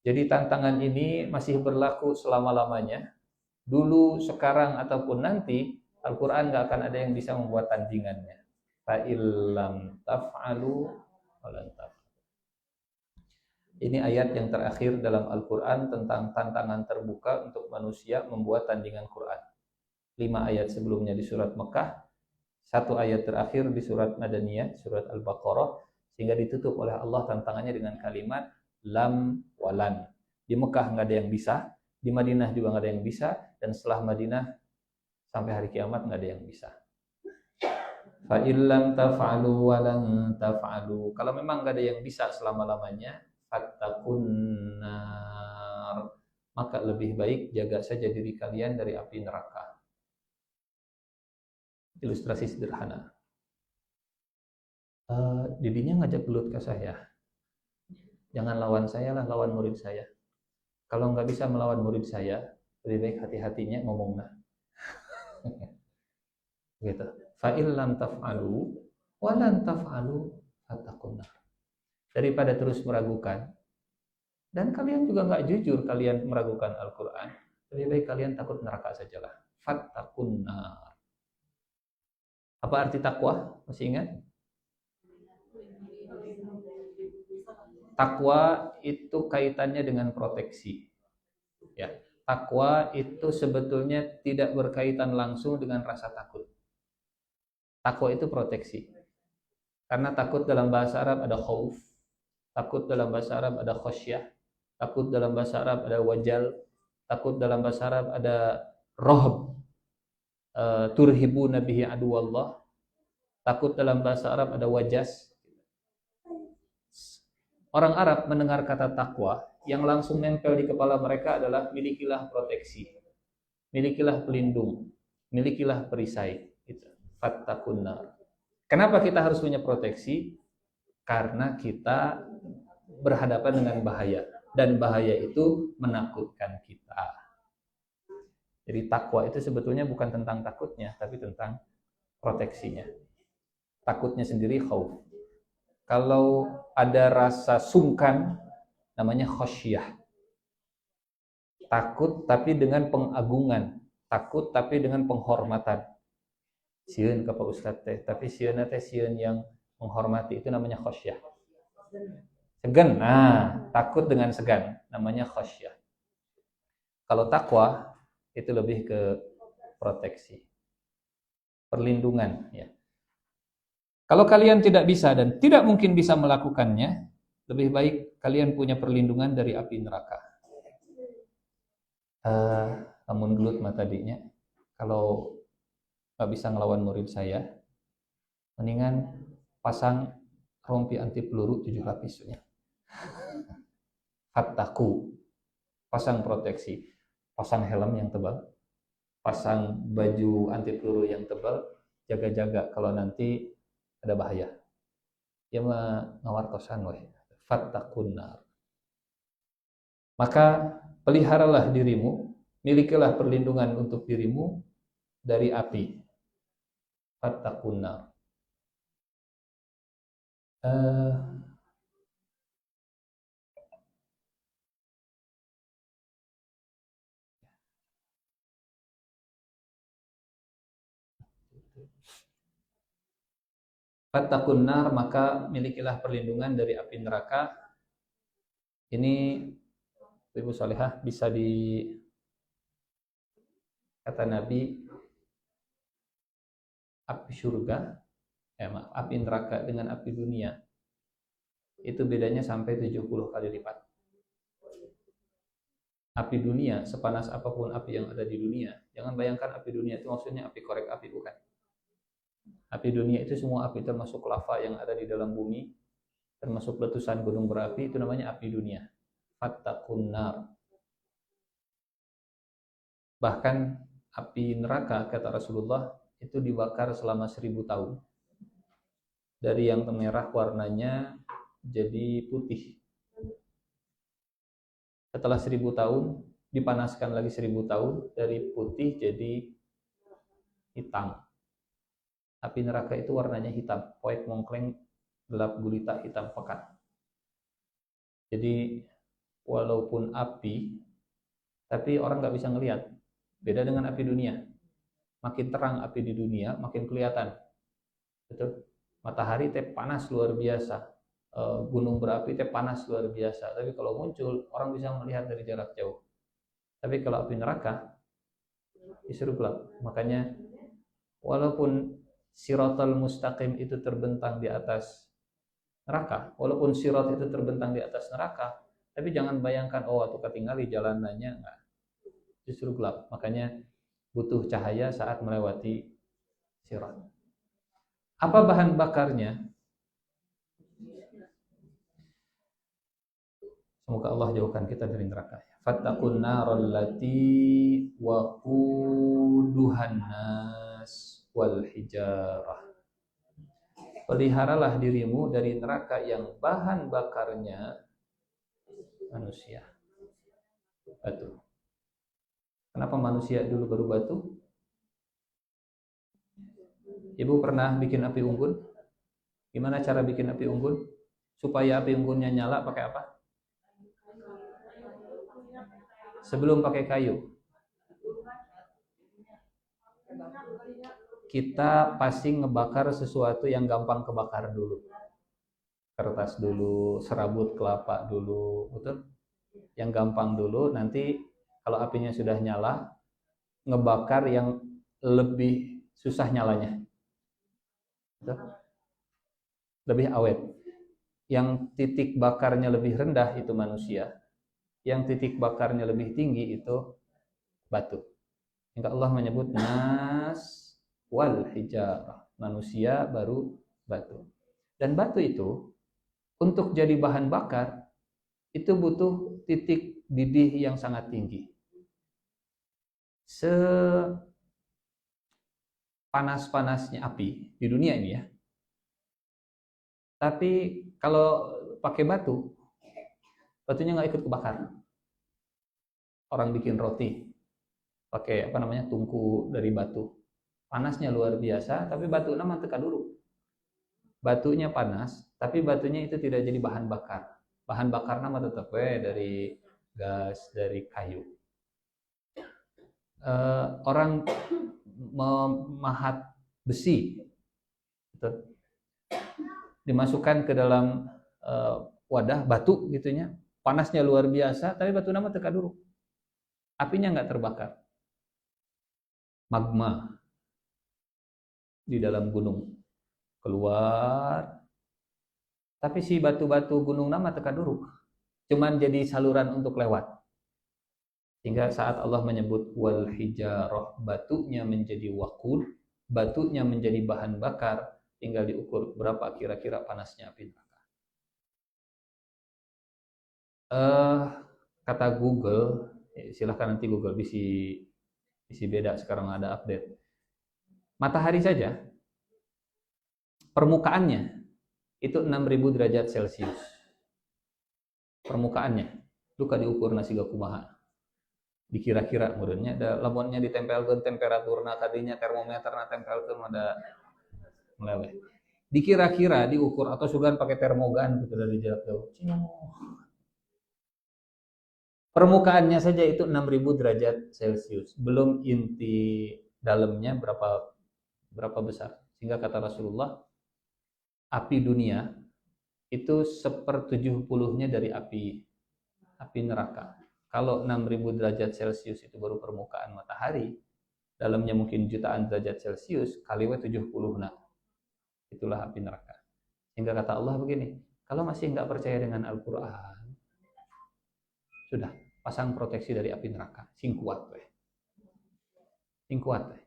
Jadi tantangan ini masih berlaku selama-lamanya. Dulu, sekarang ataupun nanti, Al-Qur'an enggak akan ada yang bisa membuat tandingannya. Fa illam taf'alu walan taf'alu. Ini ayat yang terakhir dalam Al-Quran tentang tantangan terbuka untuk manusia membuat tandingan Quran. 5 ayat sebelumnya di surat Mekah, 1 ayat terakhir di surat Madaniyah, surat Al-Baqarah, sehingga ditutup oleh Allah tantangannya dengan kalimat lam walan. Di Mekah nggak ada yang bisa, di Madinah juga nggak ada yang bisa, dan setelah Madinah sampai hari kiamat nggak ada yang bisa. Fa illam taf'alu walan taf'alu. Kalau memang nggak ada yang bisa selama-lamanya, fattaqun nar, maka lebih baik jaga saja diri kalian dari api neraka. Ilustrasi sederhana. Didinya ngajak gelut ke saya. Jangan lawan saya lah, lawan murid saya. Kalau nggak bisa melawan murid saya, lebih baik hati-hatinya ngomongnya. Gitu. Fa illam taf'alu walan taf'alu fattaqun nar. Daripada terus meragukan, dan kalian juga nggak jujur kalian meragukan Al-Quran, lebih baik kalian takut neraka sajalah. Fattaqun nar. Apa arti takwa? Masih ingat? Takwa itu kaitannya dengan proteksi. Ya, takwa itu sebetulnya tidak berkaitan langsung dengan rasa takut. Takwa itu proteksi. Karena takut dalam bahasa Arab ada khauf, takut dalam bahasa Arab ada khasyah, takut dalam bahasa Arab ada wajal, takut dalam bahasa Arab ada rohb, turhibuna bihi aduwallah, takut dalam bahasa Arab ada wajas. Orang Arab mendengar kata takwa, yang langsung nempel di kepala mereka adalah milikilah proteksi, milikilah pelindung, milikilah perisai. Fattaqun nar. Kenapa kita harus punya proteksi? Karena kita berhadapan dengan bahaya, dan bahaya itu menakutkan kita. Jadi takwa itu sebetulnya bukan tentang takutnya, tapi tentang proteksinya. Takutnya sendiri khauf. Kalau ada rasa sungkan, namanya khasyah. Takut tapi dengan pengagungan, takut tapi dengan penghormatan. Sieun ka Pak Ustaz teh, tapi sieun teh sieun yang menghormati, itu namanya khasyah. Segan, takut dengan segan, namanya khasyah. Kalau takwa itu lebih ke proteksi, perlindungan, ya. Kalau kalian tidak bisa dan tidak mungkin bisa melakukannya, lebih baik kalian punya perlindungan dari api neraka. Namun gelut mah tadinya, kalau nggak bisa ngelawan murid saya, mendingan pasang rompi anti peluru 7 lapisnya. Fattaku, pasang proteksi, pasang helm yang tebal, pasang baju anti peluru yang tebal, jaga-jaga kalau nanti ada bahaya. Ya mah ngawartosan weh. Fattaqun nar. Maka peliharalah dirimu milikilah perlindungan untuk dirimu dari api. Fattaqun nar. Fattaqun nar, maka milikilah perlindungan dari api neraka. Ini Ibu Salihah bisa di kata Nabi, api surga, api neraka dengan api dunia itu bedanya sampai 70 kali lipat. Api dunia sepanas apapun api yang ada di dunia. Jangan bayangkan api dunia itu maksudnya api korek api, bukan. Api dunia itu semua api, termasuk lava yang ada di dalam bumi, termasuk letusan gunung berapi, itu namanya api dunia. Fattaqun nar. Bahkan api neraka, kata Rasulullah, itu dibakar selama 1000 tahun. Dari yang merah warnanya jadi putih. Setelah 1000 tahun, dipanaskan lagi 1000 tahun, dari putih jadi hitam. Api neraka itu warnanya hitam, poek mongkleng, gelap gulita, hitam pekat. Jadi walaupun api, tapi orang nggak bisa ngelihat. Beda dengan api dunia. Makin terang api di dunia, makin kelihatan. Betul? Matahari teh panas luar biasa. Gunung berapi teh panas luar biasa. Tapi kalau muncul, orang bisa melihat dari jarak jauh. Tapi kalau api neraka, disuruh gelap. Makanya walaupun Siratal mustaqim itu terbentang di atas neraka, walaupun sirat itu terbentang di atas neraka, tapi jangan bayangkan waktu ketinggali jalanannya, enggak. Justru gelap. Makanya butuh cahaya saat melewati sirat. Apa bahan bakarnya? Semoga Allah jauhkan kita dari neraka. Fattaqun naral lati waquduhan nas wal hijarah. Peliharalah dirimu dari neraka yang bahan bakarnya manusia. Batu. Kenapa manusia dulu baru batu? Ibu pernah bikin api unggun? Gimana cara bikin api unggun? Supaya api unggunnya nyala pakai apa? Sebelum pakai kayu, kita pasti ngebakar sesuatu yang gampang kebakar dulu. Kertas dulu, serabut kelapa dulu, betul? Yang gampang dulu, nanti kalau apinya sudah nyala, ngebakar yang lebih susah nyalanya. Betul? Lebih awet. Yang titik bakarnya lebih rendah itu manusia. Yang titik bakarnya lebih tinggi itu batu. Hingga Allah menyebut nas wal hijarah, manusia baru batu. Dan batu itu untuk jadi bahan bakar itu butuh titik didih yang sangat tinggi. Sepanas-panasnya api di dunia ini ya. Tapi kalau pakai batu, batunya nggak ikut kebakar. Orang bikin roti pakai tungku dari batu. Panasnya luar biasa, tapi batu nama teka dulu. Batunya panas, tapi batunya itu tidak jadi bahan bakar. Bahan bakar nama tetap dari gas, dari kayu. Orang memahat besi, dimasukkan ke dalam wadah batu gitunya, panasnya luar biasa, tapi batu nama teka dulu. Apinya nggak terbakar. Magma di dalam gunung keluar, tapi si batu-batu gunung nama teka dulu, cuman jadi saluran untuk lewat. Hingga saat Allah menyebut wal hijarah, batunya menjadi waqud, batunya menjadi bahan bakar, tinggal diukur berapa kira-kira panasnya api neraka. Kata Google, silahkan nanti Google bisi beda, sekarang ada update. Matahari saja permukaannya itu 6.000 derajat Celcius. Permukaannya, luka diukur nasi gakumaha. Dikira-kira meureunnya da lamunnya ditempelkeun temperaturna tadinya termometerna tempelkeun ada meleleh. Dikira-kira diukur atau sugan pakai termogan gitu dari jarak jauh. Permukaannya saja itu 6.000 derajat Celcius, belum inti dalamnya berapa besar. Sehingga kata Rasulullah, api dunia itu 1/70-nya dari api neraka. Kalau 6.000 derajat Celcius itu baru permukaan matahari, dalamnya mungkin jutaan derajat Celcius, kali 70 nah. Itulah api neraka. Sehingga kata Allah begini, kalau masih nggak percaya dengan Al-Quran, sudah pasang proteksi dari api neraka. Sing kuat weh. Sing kuat weh.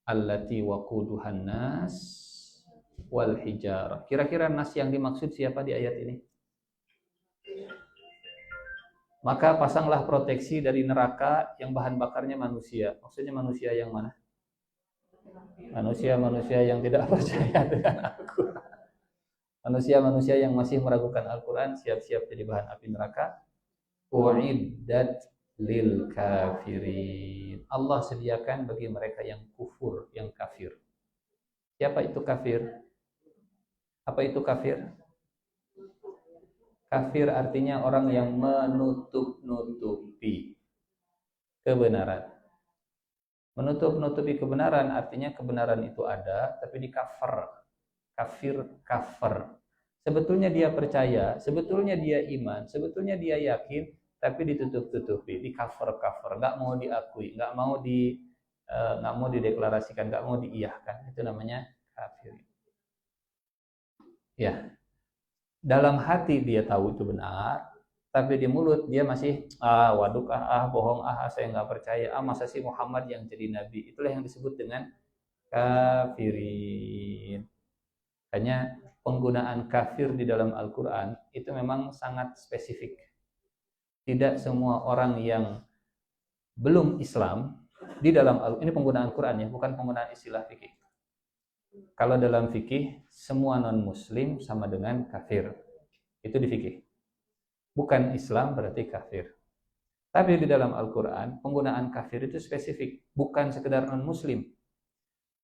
Allati waquduhan nas wal hijarah. Kira-kira nas yang dimaksud siapa di ayat ini? Maka pasanglah proteksi dari neraka yang bahan bakarnya manusia. Maksudnya manusia yang mana? Manusia-manusia yang tidak percaya dengan Al-Quran. Manusia-manusia yang masih meragukan Al-Quran siap-siap jadi bahan api neraka. Uiddat lil kafirin. Allah sediakan bagi mereka yang kufur, yang kafir. Siapa itu kafir? Apa itu kafir? Kafir artinya orang yang menutup-nutupi kebenaran. Menutup-nutupi kebenaran artinya kebenaran itu ada, tapi di cover. Kafir. Sebetulnya dia percaya, sebetulnya dia iman, sebetulnya dia yakin, tapi ditutup-tutupi, di cover. Nggak mau diakui, nggak mau dideklarasikan, nggak mau diiyahkan. Itu namanya kafir. Ya. Dalam hati dia tahu itu benar, tapi di mulut dia masih waduk bohong saya nggak percaya masa sih Muhammad yang jadi nabi. Itulah yang disebut dengan kafirin. Hanya penggunaan kafir di dalam Al-Quran itu memang sangat spesifik. Tidak semua orang yang belum Islam di dalam ini penggunaan Quran ya, bukan penggunaan istilah fikih. Kalau dalam fikih, semua non-muslim sama dengan kafir. Itu di fikih. Bukan Islam berarti kafir. Tapi di dalam Al-Quran, penggunaan kafir itu spesifik. Bukan sekedar non-muslim.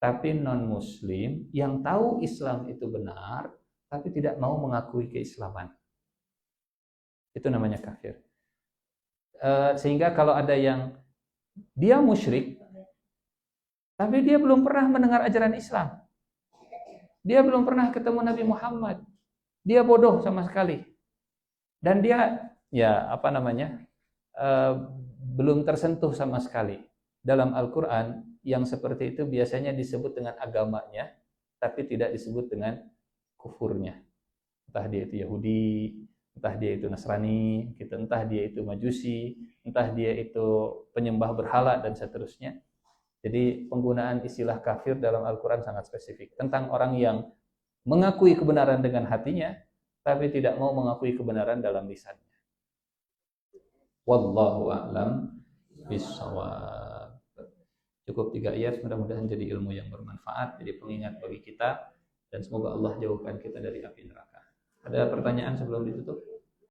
Tapi non-muslim yang tahu Islam itu benar, tapi tidak mau mengakui keislaman. Itu namanya kafir. Sehingga kalau ada yang dia musyrik, tapi dia belum pernah mendengar ajaran Islam. Dia belum pernah ketemu Nabi Muhammad. Dia bodoh sama sekali. Dan dia belum tersentuh sama sekali. Dalam Al-Quran yang seperti itu biasanya disebut dengan agamanya, tapi tidak disebut dengan kufurnya. Entah dia itu Yahudi, entah dia itu Nasrani, entah dia itu Majusi, entah dia itu penyembah berhala dan seterusnya. Jadi penggunaan istilah kafir dalam Al-Quran sangat spesifik. Tentang orang yang mengakui kebenaran dengan hatinya, tapi tidak mau mengakui kebenaran dalam lisannya. Wallahu a'lam bishawab. Cukup 3 ayat, mudah-mudahan jadi ilmu yang bermanfaat, jadi pengingat bagi kita, dan semoga Allah jauhkan kita dari api neraka. Ada pertanyaan sebelum ditutup?